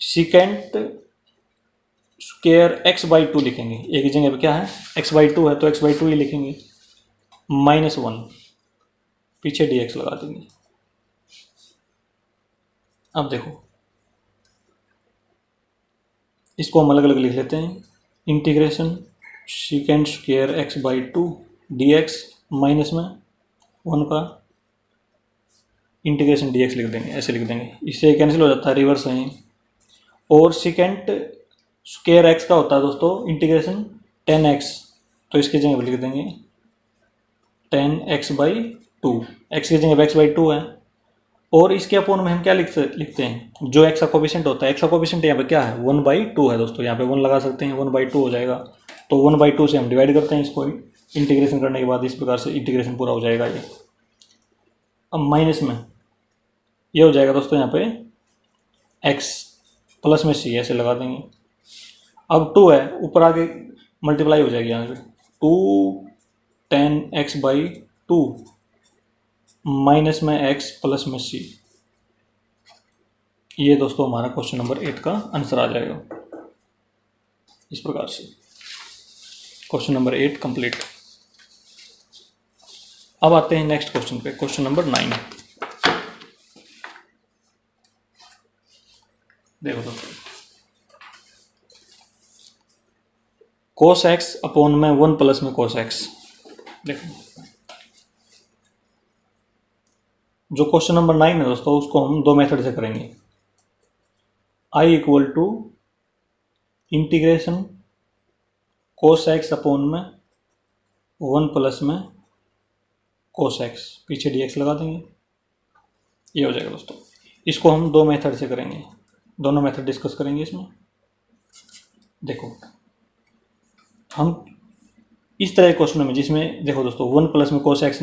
second square x/2 लिखेंगे, a की जगह पे क्या है x/2 है, तो x/2 ही लिखेंगे, -1 पीछे dx लगा देंगे। अब देखो इसको हम अलग अलग लिख लेते हैं, integration second square x/2 dx minus में 1 का इंटीग्रेशन dx लिख देंगे, ऐसे लिख देंगे, इससे कैंसिल हो जाता है, रिवर्स है। और सेकेंड स्क्वायर एक्स का होता है दोस्तों इंटीग्रेशन 10x, तो इसकी जगह लिख देंगे 10x/2, x की जगह x/2 है। और इसके अपोन में हम क्या लिखते हैं, जो x का कोफिशिएंट होता है, x का कोफिशिएंट यहाँ पे क्या है 1/2 है दोस्तों, यहाँ पे 1 लगा सकते हैं, 1/2 हो जाएगा। तो 1/2 से हम डिवाइड करते हैं इसको, इंटीग्रेशन करने के बाद इस प्रकार से इंटीग्रेशन पूरा हो जाएगा ये। अब माइनस में ये हो जाएगा दोस्तों यहाँ पे x प्लस में c, ऐसे लगा देंगे। अब 2 है, ऊपर आगे मल्टीप्लाई हो जाएगी यहाँ पे, 2 10x/2 माइनस में x प्लस में c। ये दोस्तों हमारा क्वेश्चन नंबर 8 का आंसर आ जाएगा इस प्रकार से। Question number 8 complete. अब आते हैं नेक्स्ट क्वेश्चन पे, क्वेश्चन नंबर 9। देखो दोस्तों, cos x अपोन में 1 प्लस में cos x। देखो जो क्वेश्चन नंबर 9 है दोस्तों, उसको हम 2 मेथड से करेंगे। I equal to integration cos x upon में 1 प्लस में cos x, पीछे dx लगा देंगे, ये हो जाएगा दोस्तों। इसको हम 2 मेथड से करेंगे, दोनों मेथड डिस्कस करेंगे इसमें। देखो हम इस तरह के क्वेश्चन में, जिसमें देखो दोस्तों 1 प्लस में cos x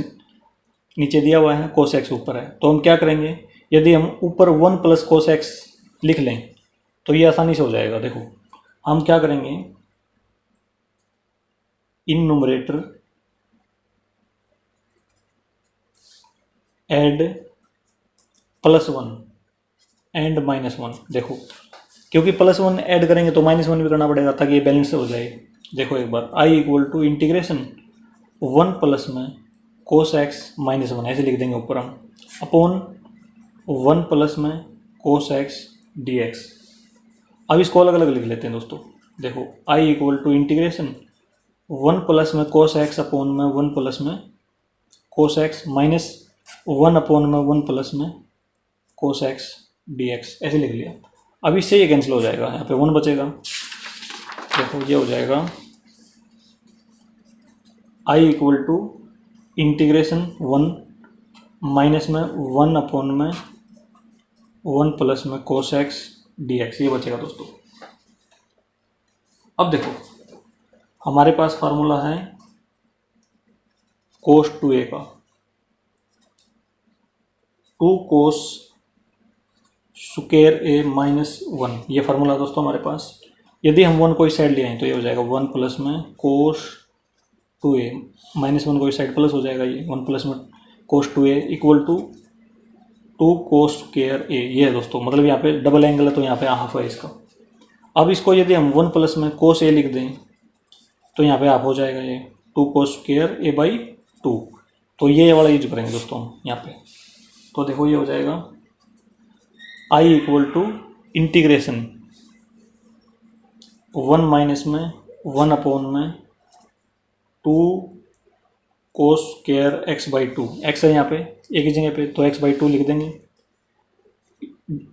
नीचे दिया हुआ है, cos x ऊपर है, तो हम क्या करेंगे, यदि हम ऊपर 1 प्लस cos x लिख लें तो ये आसानी से हो जाएगा। देखो हम क्या करेंगे, इन न्यूमरेटर ऐड +1 एंड -1। देखो क्योंकि +1 ऐड करेंगे तो -1 भी करना पड़ेगा ताकि ये बैलेंस हो जाए। देखो एक बार, I equal to integration 1 plus में cos x -1, ऐसे लिख देंगे ऊपर हम, अपोन 1 प्लस में cos x dx। अब इसको अलग अलग लिख लेते हैं दोस्तों। देखो I equal to integration 1 plus में cos x अपोन में 1 प्लस में cos x माइनस 1 अपोन में 1 प्लस में cos x dx, ऐसे लिख लिया। अब इससे ये कैंसिल हो जाएगा, यहाँ पे 1 बचेगा। देखो ये हो जाएगा I equal to integration 1 minus में 1 अपोन में 1 प्लस में cos x dx, ये बचेगा दोस्तों। अब देखो हमारे पास फार्मूला है cos 2a का, 2 cos स्क्वायर a -1, ये फार्मूला दोस्तों हमारे पास। यदि हम 1 को इस साइड ले आए तो ये हो जाएगा 1 प्लस में cos 2a, -1 को इस साइड प्लस हो जाएगा, ये 1 प्लस में cos 2a equal to 2 cos square a। ये है दोस्तों, मतलब यहाँ पे डबल एंगल है तो यहाँ पे हाफ है इसका। अब इसको यदि हम 1 प्लस में cos a लिख दें तो यहाँ पे हाफ हो जाएगा, ये 2 cos स्क्वायर a/2। तो ये वाला यूज करेंगे दोस्तों हम यहाँ पे। तो देखो ये हो जाएगा I equal to integration 1 minus में 1 अपोन में 2 cos स्क्वायर x/2, x है यहाँ पे एक ही जगह पे, तो x/2 लिख देंगे,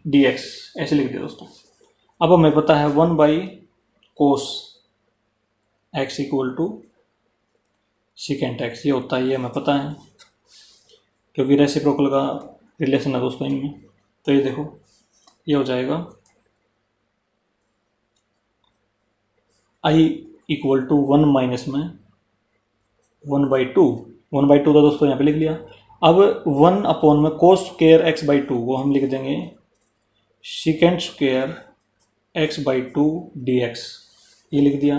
dx ऐसे लिख दिया दोस्तों। अब हमें पता है 1/cos x equal to second x, ये होता है, ये हमें पता है क्योंकि रेसिप्रोकल का रिलेशन है दोस्तों इनमें। तो ये देखो ये हो जाएगा I इक्वल टू 1 माइनस में 1/2, 1/2 तो दोस्तों यहाँ पे लिख लिया। अब 1 अपोन में cos स्क्वायर x/2 वो हम लिख देंगे सेकेंड स्क्वायर x/2 dx, ये लिख दिया।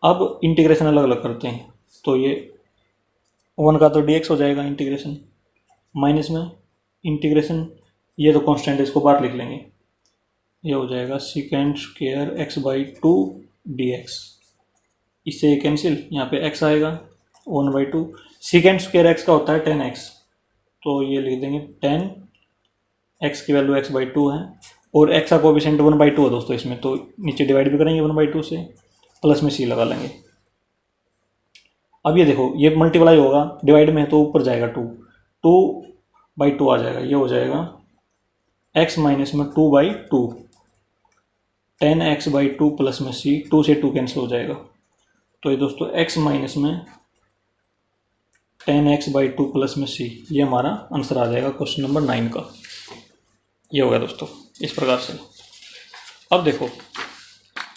अब इंटीग्रेशन अलग अलग करते हैं, तो ये 1 का तो dx हो जाएगा इंटीग्रेशन, माइनस में इंटीग्रेशन, ये तो कांस्टेंट है, इसको बाहर लिख लेंगे, ये हो जाएगा सेकेंड स्क्वायर x/2 dx। इससे कैंसिल, यहाँ पे x आएगा 1/2, सेकेंड स्क्वायर x का होता है 10x, तो ये लिख देंगे 10, x की वैल्यू x/2 है और x का कोएफिशिएंट 1/2 है दोस्तों इसमें, तो नीचे डिवाइड भी करेंगे 1/2 से, प्लस में c लगा लेंगे। अब ये देखो, ये मल्टीप्लाई होगा, डिवाइड में है तो ऊपर जाएगा 2, 2/2 आ जाएगा, ये हो जाएगा x माइनस में 2/2, 10x/2 प्लस में c, 2 से 2 कैंसिल हो जाएगा। तो ये दोस्तों x माइनस में 10x/2 प्लस में c, ये हमारा आंसर आ जाएगा क्वेश्चन नंबर 9 का। ये हो गया दोस्तों इस प्रकार से। अब देखो,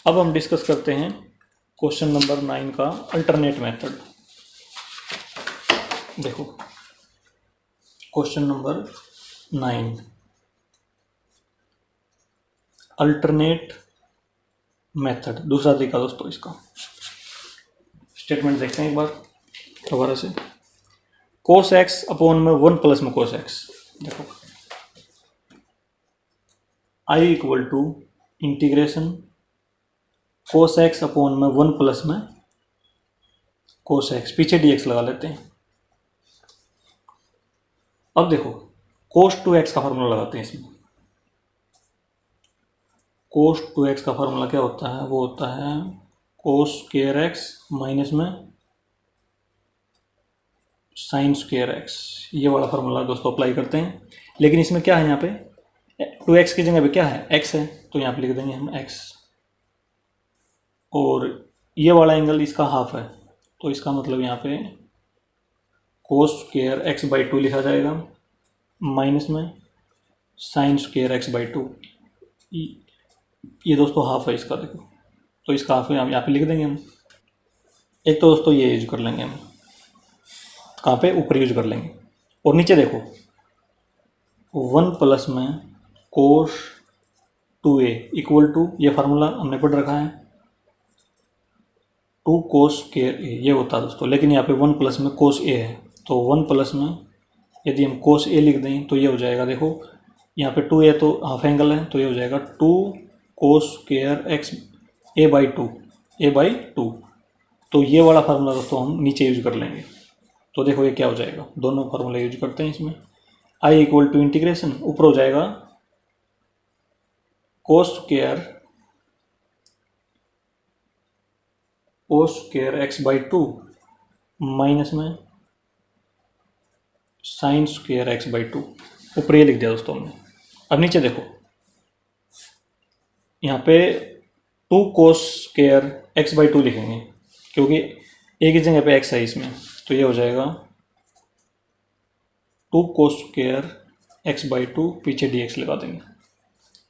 अब हम डिस्कस करते हैं क्वेश्चन नंबर 9 का अल्टरनेट मेथड। देखो क्वेश्चन नंबर 9 अल्टरनेट मेथड, दूसरा तरीका दोस्तों इसका। स्टेटमेंट देखते हैं एक बार दोबारा से। cos x अपॉन में 1 प्लस में cos x। देखो I equal to integration cos x upon में 1 प्लस में cos x, पीछे dx लगा लेते हैं। अब देखो cos 2x का फॉर्मूला लगाते हैं इसमें। cos 2x का फॉर्मूला क्या होता है, वो होता है cos स्क्वायर x माइनस में साइन स्क्वायर x। ये वाला फॉर्मूला दोस्तों अप्लाई करते हैं। लेकिन इसमें क्या है, यहाँ पे 2x की जगह पे क्या है, x है, तो यहाँ पे लिख देंगे हम x। और ये वाला एंगल इसका हाफ है, तो इसका मतलब यहाँ पे cos स्क्वायर x/2 लिखा जाएगा माइनस में साइन स्क्वायर x/2। ये दोस्तों हाफ है इसका, देखो, तो इसका हाफ यहाँ पे लिख देंगे हम। एक तो दोस्तों ये यूज कर लेंगे हम, कहाँ पे, ऊपर यूज कर लेंगे। और नीचे देखो 1 प्लस में cos 2a इक्वल टू, ये फार्मूला हमने पढ़ रखा है, 2 cos स्क्वायर a, ये होता है दोस्तों। लेकिन यहाँ पे 1 प्लस में cos a है, तो 1 प्लस में यदि हम cos a लिख दें तो ये हो जाएगा, देखो यहाँ पे 2a तो हाफ एंगल है, तो ये हो जाएगा 2 cos स्क्वायर x a/2। तो ये वाला फार्मूला दोस्तों हम नीचे यूज कर लेंगे। तो देखो ये क्या हो जाएगा, दोनों फार्मूला यूज करते हैं इसमें। I इक्वल टू इंटीग्रेशन, ऊपर हो जाएगा cos स्क्वायर x/2 माइनस में साइन स्क्वायर x/2, ऊपर ये लिख दिया दोस्तों हमने। अब नीचे देखो, यहाँ पे 2 cos स्क्वायर x/2 लिखेंगे, क्योंकि एक ही जगह पे x है इसमें, तो ये हो जाएगा 2 cos स्क्वायर x/2, पीछे dx लगा देंगे।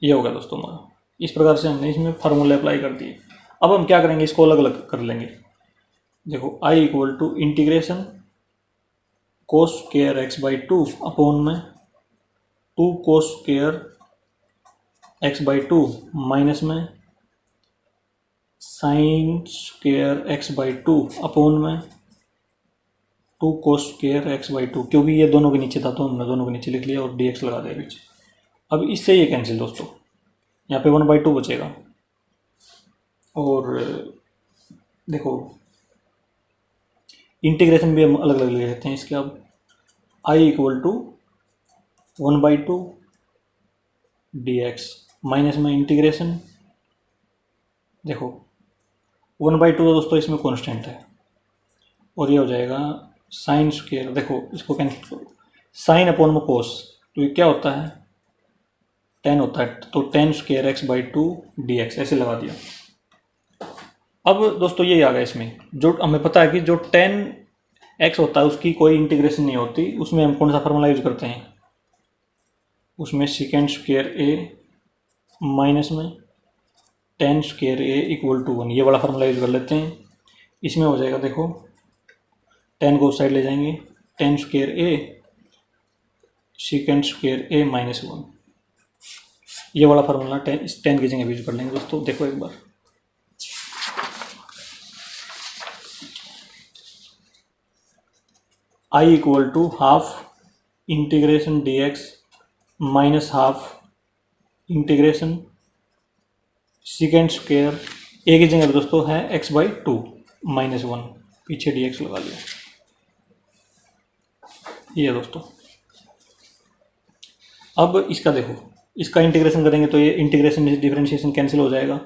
ये होगा दोस्तों हमारा। इस प्रकार से हमने इसमें फार्मूले अप्लाई कर दिए। अब हम क्या करेंगे, इसको अलग अलग कर लेंगे। देखो I equal to integration cos square x/2 upon में 2 cos स्क्वायर x/2 माइनस में साइन स्क्वायर x/2 अपॉन में 2 cos स्क्वायर x/2, क्योंकि ये दोनों के नीचे था तो हमने दोनों के नीचे लिख लिया और dx लगा दिया पीछे। अब इससे ये कैंसिल दोस्तों, यहाँ पे 1/2 बचेगा। और देखो इंटीग्रेशन भी हम अलग अलग ले लेते हैं इसके। अब I equal to 1/2 dx minus में इंटीग्रेशन, देखो 1/2 तो दोस्तों इसमें कांस्टेंट है, और ये हो जाएगा साइन स्क्वायर, देखो इसको कैंसिल करो, साइन अपॉन में कोस, तो ये क्या होता है, 10 होता है, तो 10 स्क्वायर x/2 dx ऐसे लगा दिया। अब दोस्तों ये आ गया इसमें, जो हमें पता है कि जो 10x होता है उसकी कोई इंटीग्रेशन नहीं होती, उसमें हम कौन सा फार्मूला यूज करते हैं, उसमें सेकेंड स्क्वायर a माइनस में 10 स्क्वायर a इक्वल टू 1, ये वाला फार्मूला यूज कर लेते हैं। इसमें हो जाएगा, देखो 10 को उस साइड ले जाएंगे, 10 square a second square a minus 1, ये वाला फार्मूला 10 की जगह यूज कर लेंगे दोस्तों। देखो एक बार, I equal to half integration dx minus half integration second square a की जगह दोस्तों है x/2 माइनस 1, पीछे dx लगा लिया। ये दोस्तों अब इसका देखो, इसका इंटीग्रेशन करेंगे तो ये इंटीग्रेशन डिफरेंशिएशन कैंसिल हो जाएगा,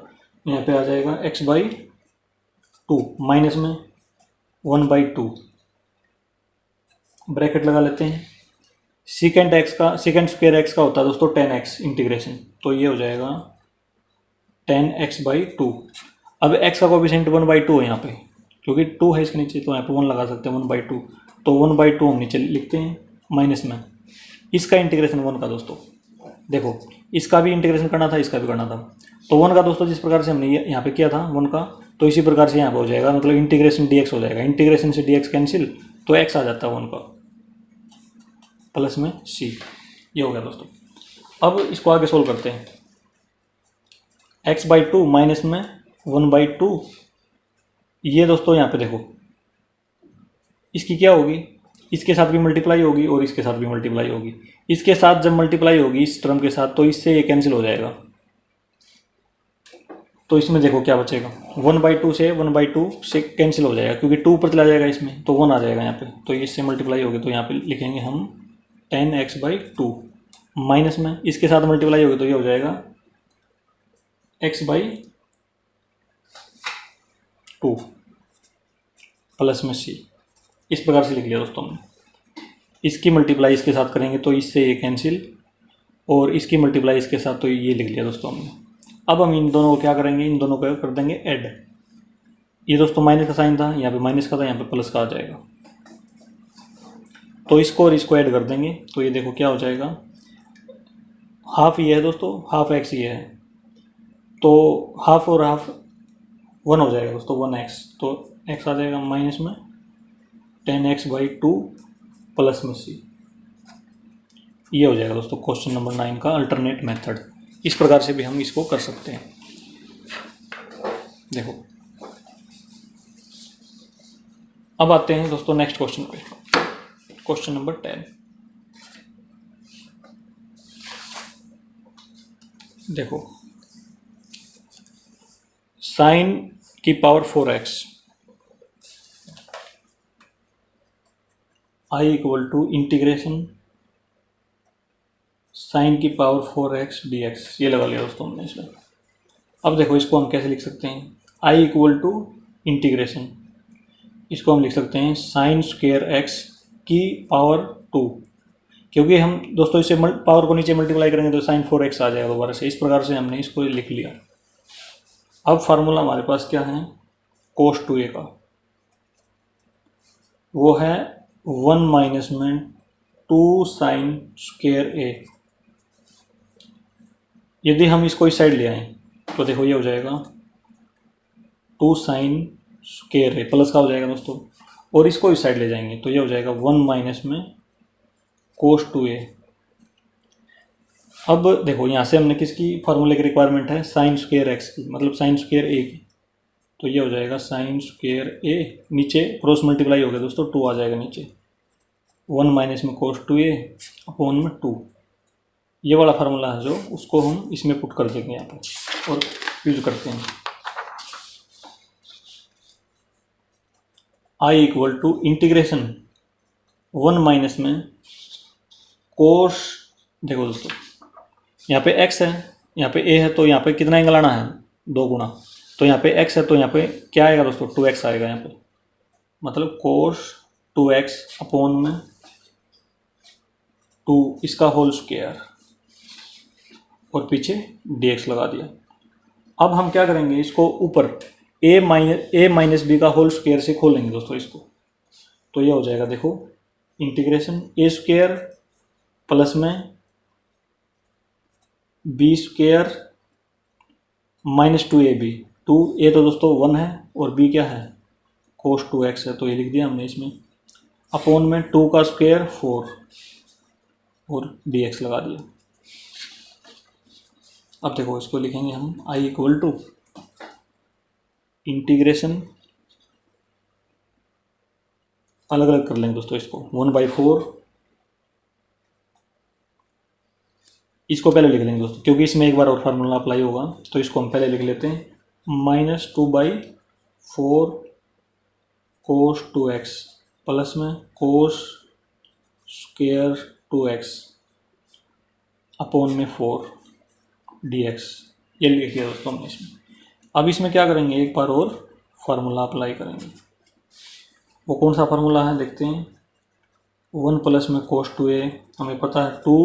यहाँ पे आ जाएगा x/2 माइनस में 1/2 ब्रैकेट लगा लेते हैं। सेकेंड स्क्वायर एक्स का होता है दोस्तों 10x इंटीग्रेशन, तो ये हो जाएगा 10x/2। अब x का कोफिशिएंट 1/2 है यहाँ पे, क्योंकि 2 है इसके नीचे तो यहाँ पे 1 लगा सकते हैं 1/2, तो 1/2 हम नीचे लिखते हैं माइनस में। इसका इंटीग्रेशन 1 का दोस्तों देखो, इसका भी इंटीग्रेशन करना था, इसका भी करना था, तो 1 का दोस्तों जिस प्रकार से हमने यहाँ पे किया था 1 का, तो इसी प्रकार से यहाँ पे हो जाएगा, मतलब इंटीग्रेशन dx हो जाएगा। इंटीग्रेशन से dx कैंसिल, तो x आ जाता है 1 का, प्लस में c। ये हो गया दोस्तों। अब इसको आगे सोल्व करते हैं। x/2 माइनस में 1/2, ये दोस्तों यहाँ पे देखो इसकी क्या होगी, इसके साथ भी मल्टीप्लाई होगी और इसके साथ भी मल्टीप्लाई होगी। इसके साथ जब मल्टीप्लाई होगी इस टर्म के साथ, तो इससे ये कैंसिल हो जाएगा, तो इसमें देखो क्या बचेगा, 1/2 से 1/2 से कैंसिल हो जाएगा, क्योंकि 2 ऊपर चला जाएगा इसमें, तो 1 आ जाएगा यहाँ पे, तो इससे मल्टीप्लाई होगी, तो यहाँ पे लिखेंगे हम 10x/2 माइनस में इसके साथ मल्टीप्लाई होगी, तो ये हो जाएगा x/2 प्लस में c। इस प्रकार से लिख लिया दोस्तों हमने। इसकी मल्टीप्लाई इसके साथ करेंगे तो इससे ये कैंसिल, और इसकी मल्टीप्लाई इसके साथ, तो ये लिख लिया दोस्तों हमने। अब हम इन दोनों को क्या करेंगे, इन दोनों को कर देंगे ऐड। ये दोस्तों माइनस का साइन था, यहाँ पे माइनस का था, यहाँ पे प्लस का आ जाएगा, तो इसको और इसको ऐड कर देंगे, तो ये देखो क्या हो जाएगा, हाफ ये है दोस्तों, हाफ x ये है, तो हाफ और हाफ 1 हो जाएगा दोस्तों, 1x, तो x आ जाएगा माइनस में 10x/2 प्लस में c। ये हो जाएगा दोस्तों क्वेश्चन नंबर 9 का अल्टरनेट मेथड। इस प्रकार से भी हम इसको कर सकते हैं। देखो अब आते हैं दोस्तों नेक्स्ट क्वेश्चन पे, क्वेश्चन नंबर 10। देखो साइन की power 4x i equal to integration sine की पावर 4x dx, ये लगा लिया दोस्तों हमने इसमें। अब देखो इसको हम कैसे लिख सकते हैं, i इक्वल टू इंटीग्रेशन, इसको हम लिख सकते हैं साइन स्क्वायर x की पावर 2, क्योंकि हम दोस्तों इसे पावर को नीचे मल्टीप्लाई करेंगे तो साइन 4x आ जाएगा दोबारा से। इस प्रकार से हमने इसको लिख लिया। अब फार्मूला हमारे पास क्या है cos 2a का, वो है 1 माइनस में 2 साइन स्क्वायर a। यदि हम इसको इस साइड ले आए तो देखो ये हो जाएगा 2 साइन स्क्वायर a, प्लस का हो जाएगा दोस्तों, और इसको इस साइड ले जाएंगे तो ये हो जाएगा 1 माइनस में cos 2a। अब देखो यहाँ से हमने किसकी फार्मूले की रिक्वायरमेंट है, साइन स्क्वायर x की, मतलब साइन स्क्वायर a की, तो ये हो जाएगा साइन स्क्वायर a, नीचे क्रॉस मल्टीप्लाई हो गया दोस्तों, 2 आ जाएगा नीचे, 1 माइनस में cos 2a अपॉन में 2। ये वाला फार्मूला है जो, उसको हम इसमें पुट कर देंगे यहाँ पर और यूज करते हैं। i equal to integration 1 minus में कोस, देखो दोस्तों यहाँ पे x है, यहाँ पे a है, तो यहाँ पे कितना एंगल आना है 2 गुना, तो यहाँ पे x है तो यहाँ पे क्या आएगा दोस्तों 2x आएगा यहाँ पे, मतलब कोस 2x अपॉन में 2 इसका होल स्क्वायर और पीछे dx लगा दिया। अब हम क्या करेंगे, इसको ऊपर a माइनस बी का होल स्क्वायर से खोलेंगे दोस्तों इसको, तो ये हो जाएगा देखो इंटीग्रेशन a स्क्वायर प्लस में b square minus 2ab, 2a तो दोस्तों 1 है और b क्या है cos 2x है, तो ये लिख दिया हमने इसमें, अपॉन में 2 का स्क्वायर 4 और dx लगा दिया। अब देखो इसको लिखेंगे हम i इक्वल टू इंटीग्रेशन, अलग अलग कर लेंगे दोस्तों इसको, 1/4, इसको पहले लिख लेंगे दोस्तों क्योंकि इसमें एक बार और फार्मूला अप्लाई होगा, तो इसको हम पहले लिख लेते हैं -2/4 cos 2x प्लस में cos स्क्वायर 2x अपॉन में 4 dx, ये लिख लिया दोस्तों हमने इसमें। अब इसमें क्या करेंगे, एक बार और फार्मूला अप्लाई करेंगे। वो कौन सा फार्मूला है देखते हैं। 1 प्लस में कोस 2a, हमें पता है 2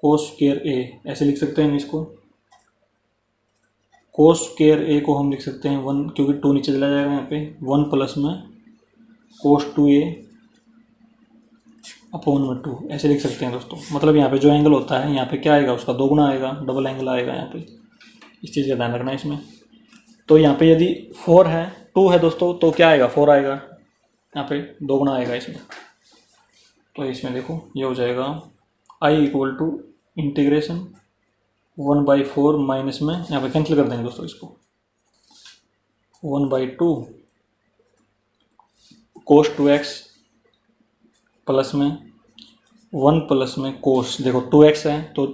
कोस स्क्वायर a, ऐसे लिख सकते हैं इसको। कोस स्क्वायर a को हम लिख सकते हैं 1, क्योंकि 2 नीचे चला जाएगा यहाँ पे। 1 प्लस में कोस 2a अपॉन में 2, ऐसे लिख सकते हैं दोस्तों। मतलब यहाँ पे जो एंगल होता है यहाँ पे क्या आएगा, उसका दोगुना आएगा, डबल एंगल आएगा यहाँ पे। इस चीज़ का ध्यान रखना है इसमें। तो यहाँ पे यदि 4 है, 2 है दोस्तों, तो क्या आएगा, 4 आएगा, यहाँ पे दोगुना आएगा इसमें। तो इसमें देखो ये हो जाएगा I equal to integration 1/4 minus में, यहाँ पे कैंसिल कर देंगे दोस्तों इसको, 1/2 कोस 2x प्लस में 1 प्लस में कोस, देखो 2x है तो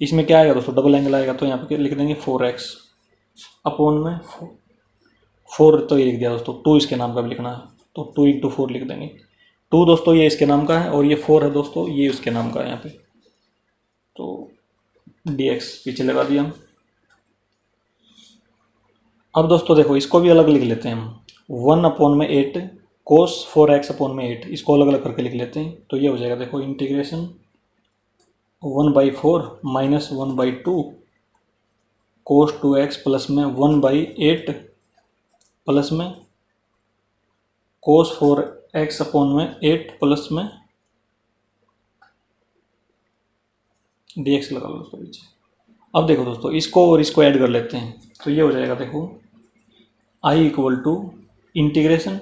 इसमें क्या आएगा दोस्तों, डबल एंगल आएगा, तो यहाँ पे लिख देंगे 4x अपॉन में 4, तो ये लिख दिया दोस्तों। 2 इसके नाम का भी लिखना है, तो 2 × 4 लिख देंगे। 2 दोस्तों ये इसके नाम का है, और ये 4 है दोस्तों, ये उसके नाम का है यहाँ पे। तो dx पीछे लगा दिया हम। अब दोस्तों देखो इसको भी अलग लिख लेते हैं हम। 1/8 कोस 4x अपॉन में 8, इसको अलग अलग करके लिख लेते हैं। तो ये हो जाएगा देखो इंटीग्रेशन 1/4 माइनस 1/2 कोस 2x प्लस में 1/8 प्लस में कोस 4x अपॉन में 8 प्लस में dx लगा लो उसको पीछे। अब देखो दोस्तों इसको और इसको ऐड कर लेते हैं, तो ये हो जाएगा देखो i इक्वल टू इंटीग्रेशन,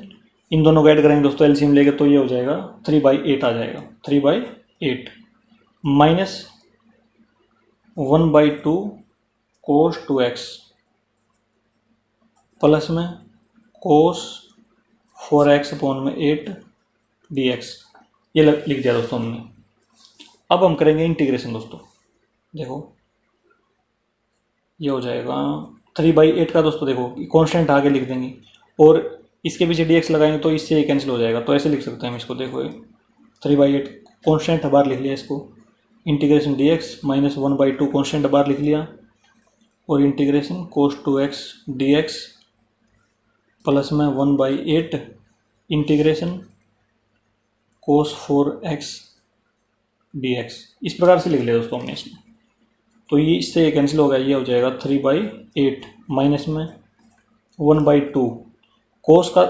इन दोनों को ऐड करेंगे दोस्तों एलसीएम लेके, तो ये हो जाएगा 3/8 आ जाएगा, 3/8 माइनस 1/2 कोस 2x प्लस में कोस 4x अपॉन में 8 dx, ये लिख दिया दोस्तों हमने। अब हम करेंगे इंटीग्रेशन दोस्तों। देखो ये हो जाएगा 3/8 का दोस्तों, देखो कांस्टेंट आगे लिख देंगे और इसके पीछे dx लगाएंगे तो इससे ये कैंसिल हो जाएगा, तो ऐसे लिख सकते हैं हम इसको। देखो 3/8 कांस्टेंट बाहर लिख लिया इसको, इंटीग्रेशन dx माइनस 1/2 कांस्टेंट बाहर लिख लिया, और इंटीग्रेशन कोस 2x dx प्लस में 1/8 इंटीग्रेशन कोस 4x dx, इस प्रकार से लिख लिया दोस्तों हमने इसमें। तो ये इससे कैंसिल हो गया, ये हो जाएगा 3/8 माइनस में 1/2 कोस का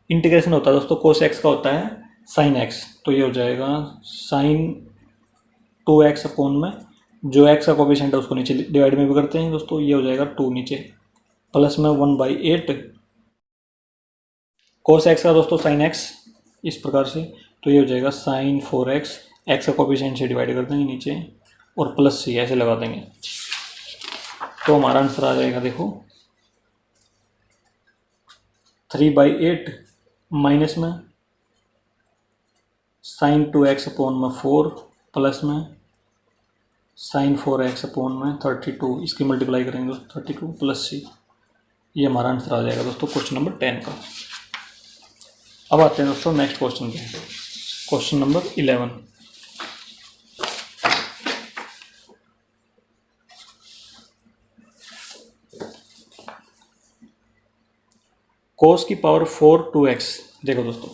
इंटीग्रेशन होता है दोस्तों, कोस x का होता है साइन x, तो ये हो जाएगा साइन 2x अपॉन में जो x का कोफिशिएंट है उसको नीचे डिवाइड में भी करते हैं दोस्तों, ये हो जाएगा 2 नीचे प्लस में 1/8 कोस x का दोस्तों साइन x, इस प्रकार से। तो ये हो जाएगा साइन 4x, x का कोफिशिएंट से डिवाइड कर देंगे नीचे और प्लस c ऐसे लगा देंगे, तो हमारा आंसर आ जाएगा देखो 3/8 माइनस में साइन 2x अपॉन में 4 प्लस में साइन 4x अपॉन में 32, इसकी मल्टीप्लाई करेंगे 32 प्लस c, ये हमारा आंसर आ जाएगा दोस्तों क्वेश्चन नंबर 10 का। अब आते हैं दोस्तों नेक्स्ट क्वेश्चन पे, क्वेश्चन नंबर 11। कोस की पावर 4 2x, देखो दोस्तों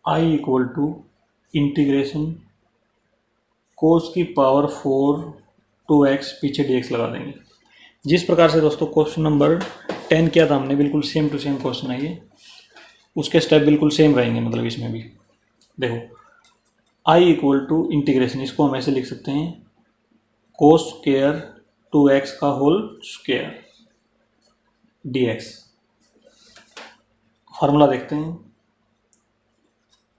i इक्वल टू इंटीग्रेशन कोस की पावर 4 2x, पीछे dx लगा देंगे। जिस प्रकार से दोस्तों क्वेश्चन नंबर 10 किया था हमने, बिल्कुल सेम टू सेम क्वेश्चन है ये, उसके स्टेप बिल्कुल सेम रहेंगे, मतलब इसमें भी देखो i इक्वल टू इंटीग्रेशन, इसको हम ऐसे लिख सकते हैं कोस स्क्वायर 2x का होल स्क्वायर dx। फार्मूला देखते हैं,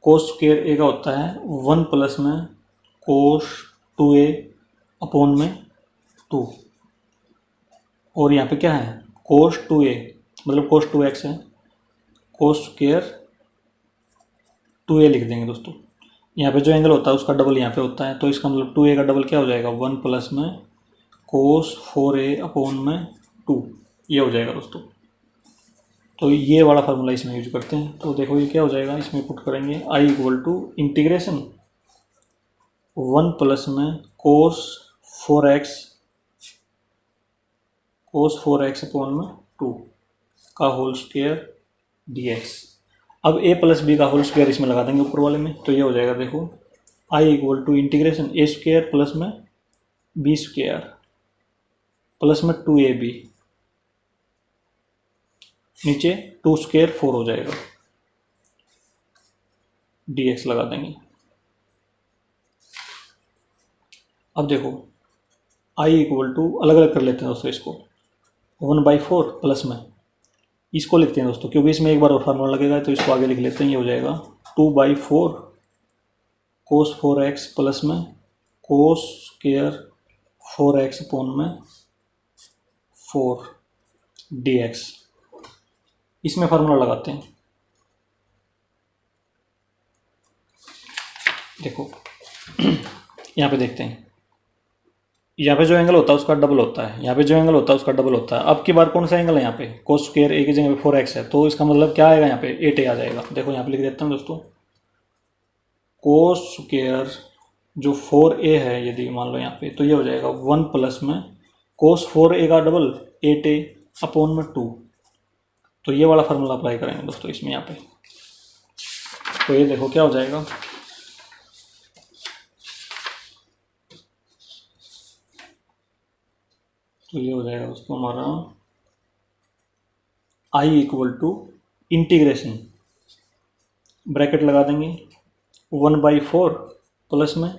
कोस स्क्वायर ए का होता है 1 प्लस में कोस 2a अपॉन में 2, और यहाँ पे क्या है कोस 2a मतलब कोस 2x है, कोस स्क्वायर 2a लिख देंगे दोस्तों। यहाँ पे जो एंगल होता है उसका डबल यहाँ पे होता है, तो इसका मतलब 2a का डबल क्या हो जाएगा 1 प्लस में कोस 4a अपॉन में 2, ये हो जाएगा दोस्तों। तो ये वाला फार्मूला इसमें यूज करते हैं। तो देखो ये क्या हो जाएगा, इसमें पुट करेंगे i equal to integration 1 plus में कोस 4x अपॉन में 2, का होल स्क्वायर dx। अब a प्लस बी का होल स्क्वायर इसमें लगा देंगे ऊपर वाले में, तो ये हो जाएगा देखो i equal to integration a square plus में बी स्क्वायर प्लस में 2ab, नीचे 2 स्क्वायर 4 हो जाएगा, dx लगा देंगे। अब देखो i इक्वल टू अलग अलग कर लेते हैं दोस्तों इसको, 1/4 प्लस में इसको लिखते हैं दोस्तों, क्योंकि इसमें एक बार और फार्मूला लगेगा तो इसको आगे लिख लेते हैं। ये हो जाएगा 2/4 cos 4x प्लस में cos स्क्वायर 4x अपॉन में 4 dx। इसमें फार्मूला लगाते हैं। देखो यहाँ पे देखते हैं, यहाँ पे जो एंगल होता है उसका डबल होता है, यहाँ पे जो एंगल होता है उसका डबल होता है। अब की बार कौन सा एंगल है यहाँ पे, कोस स्क्वायर ए की जगह पे 4x है, तो इसका मतलब क्या आएगा यहाँ पे 8a आ जाएगा। देखो यहाँ पे लिख देता हूँ दोस्तों, कोस स्क्वायर जो 4a है यदि मान लो यहाँ पे, तो ये हो जाएगा 1 प्लस में कोस 4a का डबल 8a अपॉन में 2। तो ये वाला फार्मूला अप्लाई करेंगे दोस्तों इसमें यहाँ पे, तो ये देखो क्या हो जाएगा, तो ये हो जाएगा दोस्तों हमारा i equal to integration, bracket लगा देंगे 1/4 प्लस में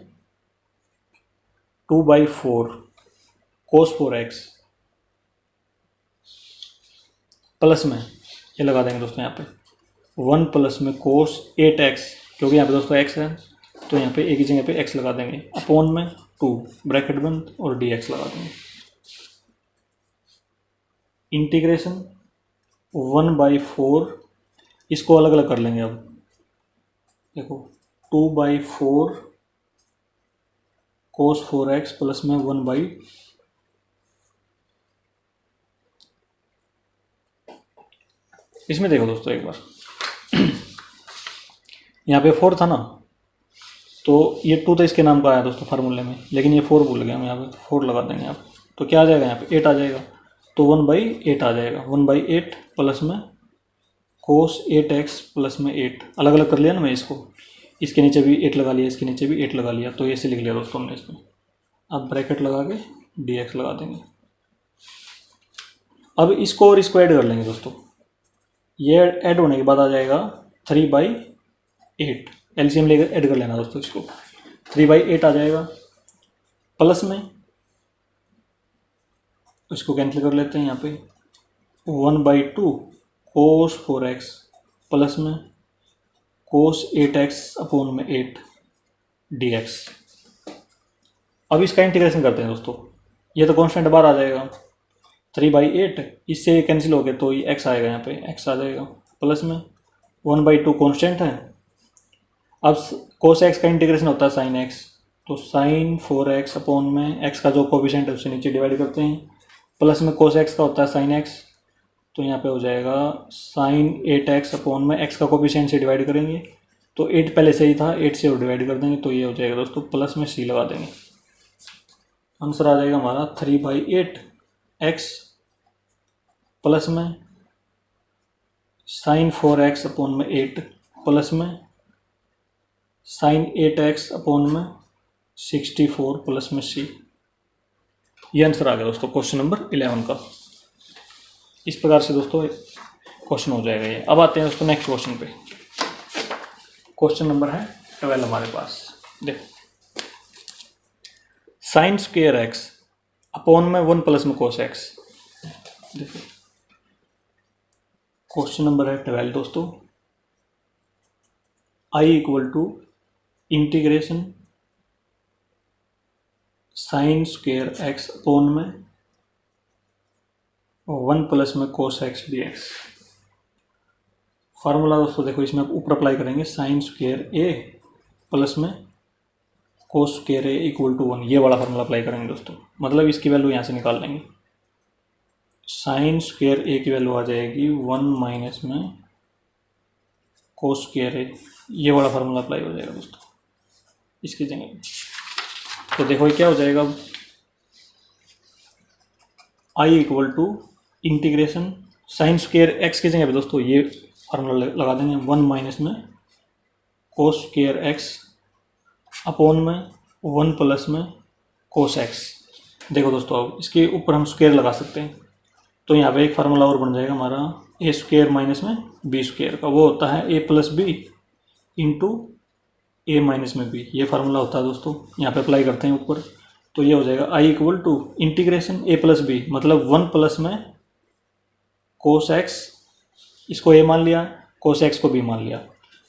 2/4 cos 4x प्लस में ये लगा देंगे दोस्तों यहाँ पे 1 प्लस में cos 8x, क्योंकि यहाँ पे दोस्तों x है तो यहाँ पे एक ही जगह पे x लगा देंगे, अपॉन में 2 ब्रैकेट बंद और dx लगा देंगे। इंटीग्रेशन 1/4, इसको अलग अलग कर लेंगे। अब देखो 2/4 cos 4x प्लस में 1/, इसमें देखो दोस्तों एक बार यहाँ पे 4 था ना, तो ये 2 तो इसके नाम का आया दोस्तों फार्मूले में, लेकिन ये 4 भूल गए हम, यहाँ पे 4 लगा देंगे आप, तो क्या आ जाएगा यहाँ पे 8 आ जाएगा, तो 1/8 आ जाएगा। 1/8 प्लस में cos 8x प्लस में 8, अलग अलग कर लिया ना मैं इसको, इसके नीचे भी 8 लगा लिया, इसके नीचे भी 8 लगा लिया, तो ऐसे लिख लिया दोस्तों हमने इसमें। अब ब्रैकेट लगा के dx लगा देंगे। अब इसको और इसको ऐड कर लेंगे दोस्तों, ये ऐड होने के बाद आ जाएगा 3/8, एलसीएम लेकर ऐड कर लेना दोस्तों इसको, 3/8 आ जाएगा, प्लस में इसको कैंसिल कर लेते हैं यहाँ पे 1/2 cos 4x प्लस में cos 8x अपॉन में 8 dx। अब इसका इंटीग्रेशन करते हैं दोस्तों, ये तो कांस्टेंट बाहर आ जाएगा, 3/8 इससे कैंसिल हो गया तो ये x आएगा, यहाँ पे x आ जाएगा, प्लस में 1/2 कांस्टेंट है। अब cos x का इंटीग्रेशन होता है sin x, तो sin 4x अपॉन में x का जो कोफिशिएंट है उससे नीचे डिवाइड करते हैं, प्लस में cos x का होता है sin x, तो यहाँ पे हो जाएगा sin 8x अपॉन में x का कोफिशिएंट से डिवाइड करेंगे, तो 8 पहले से ही था, 8 से और डिवाइड कर देंगे, तो ये हो जाएगा दोस्तों प्लस में c लगा देंगे। आंसर आ जाएगा हमारा 3/8x प्लस में sin 4x अपॉन में 8 प्लस में sin 8x अपॉन में 64 प्लस में c। ये आंसर आ गया दोस्तों क्वेश्चन नंबर 11 का। इस प्रकार से दोस्तों क्वेश्चन हो जाएगा ये। अब आते हैं दोस्तों नेक्स्ट क्वेश्चन पे। क्वेश्चन नंबर है 12 हमारे पास। देखो साइन स्क्वायर एक्स अपॉन में 1 प्लस में कोस एक्स। देखो क्वेश्चन नंबर है 12 दोस्तों। I equal to integration sine square x upon में 1 प्लस में cos x d x. Formula दोस्तों देखो इसमें आप ऊपर अप्लाई करेंगे, साइन स्क्वायर ए प्लस में cos square a equal to 1, ये वाला फार्मूला अप्लाई करेंगे दोस्तों। मतलब इसकी वैल्यू यहाँ से निकाल लेंगे। साइन स्क्वायर ए की वैल्यू आ जाएगी 1 माइनस में कोस स्क्वायर ए, ये वाला फार्मूला अप्लाई हो जाएगा दोस्तों इसकी जगह। तो देखो ये क्या हो जाएगा, I equal to integration sine square x की जगह पे दोस्तों ये फार्मूला लगा देंगे, 1 माइनस में कोस स्क्वायर एक्स अपॉन में 1 प्लस में कोस एक्स। देखो दोस्तों अब इसके ऊपर हम स्क्वायर लगा सकते हैं, तो यहाँ पे एक फार्मूला और बन जाएगा हमारा ए स्क्वायर माइनस में बी स्क्वायर का, वो होता है ए प्लस बी इंटू ए माइनस में बी। ये फार्मूला होता है दोस्तों, यहाँ पे अप्लाई करते हैं ऊपर, तो ये हो जाएगा I equal to integration A plus B, मतलब 1 प्लस में कोस एक्स, इसको ए मान लिया, कोस एक्स को बी मान लिया,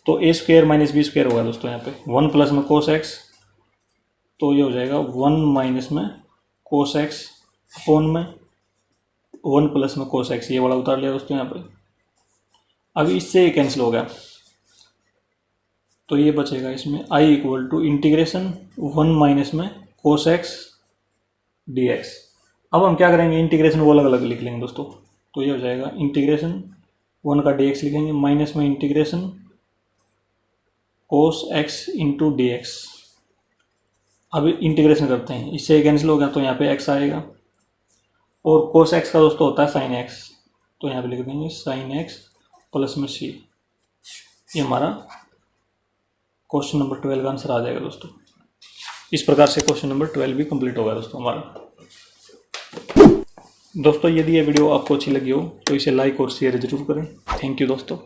तो ए स्क्वायर माइनस बी स्क्वायर होगा दोस्तों। यहाँ पे 1 प्लस में कोस एक्स, तो ये हो जाएगा 1 माइनस में कोस एक्स अपॉन में 1 प्लस में कोस एक्स, ये वाला उतार लिया दोस्तों यहाँ पे। अब इससे ये कैंसिल हो गया, तो ये बचेगा इसमें आई इक्वल टू इंटीग्रेशन 1 माइनस में कोस एक्स डी एक्स। अब हम क्या करेंगे, इंटीग्रेशन वो अलग अलग लिख लेंगे दोस्तों, तो ये हो जाएगा इंटीग्रेशन 1 का डी एक्स लिखेंगे माइनस में integration cos x into d x. अब इंटीग्रेशन करते हैं, इससे कैंसिल हो गया, तो यहाँ पे एक्स आएगा, और कोस एक्स का दोस्तों होता है साइन एक्स, तो यहाँ पे लिख देंगे साइन एक्स प्लस में सी। ये हमारा क्वेश्चन नंबर 12 का आंसर आ जाएगा दोस्तों। इस प्रकार से क्वेश्चन नंबर 12 भी कंप्लीट होगा दोस्तों हमारा। दोस्तों यदि ये वीडियो आपको अच्छी लगी हो तो इसे लाइक और शेयर जरूर करें। थैंक यू दोस्तों।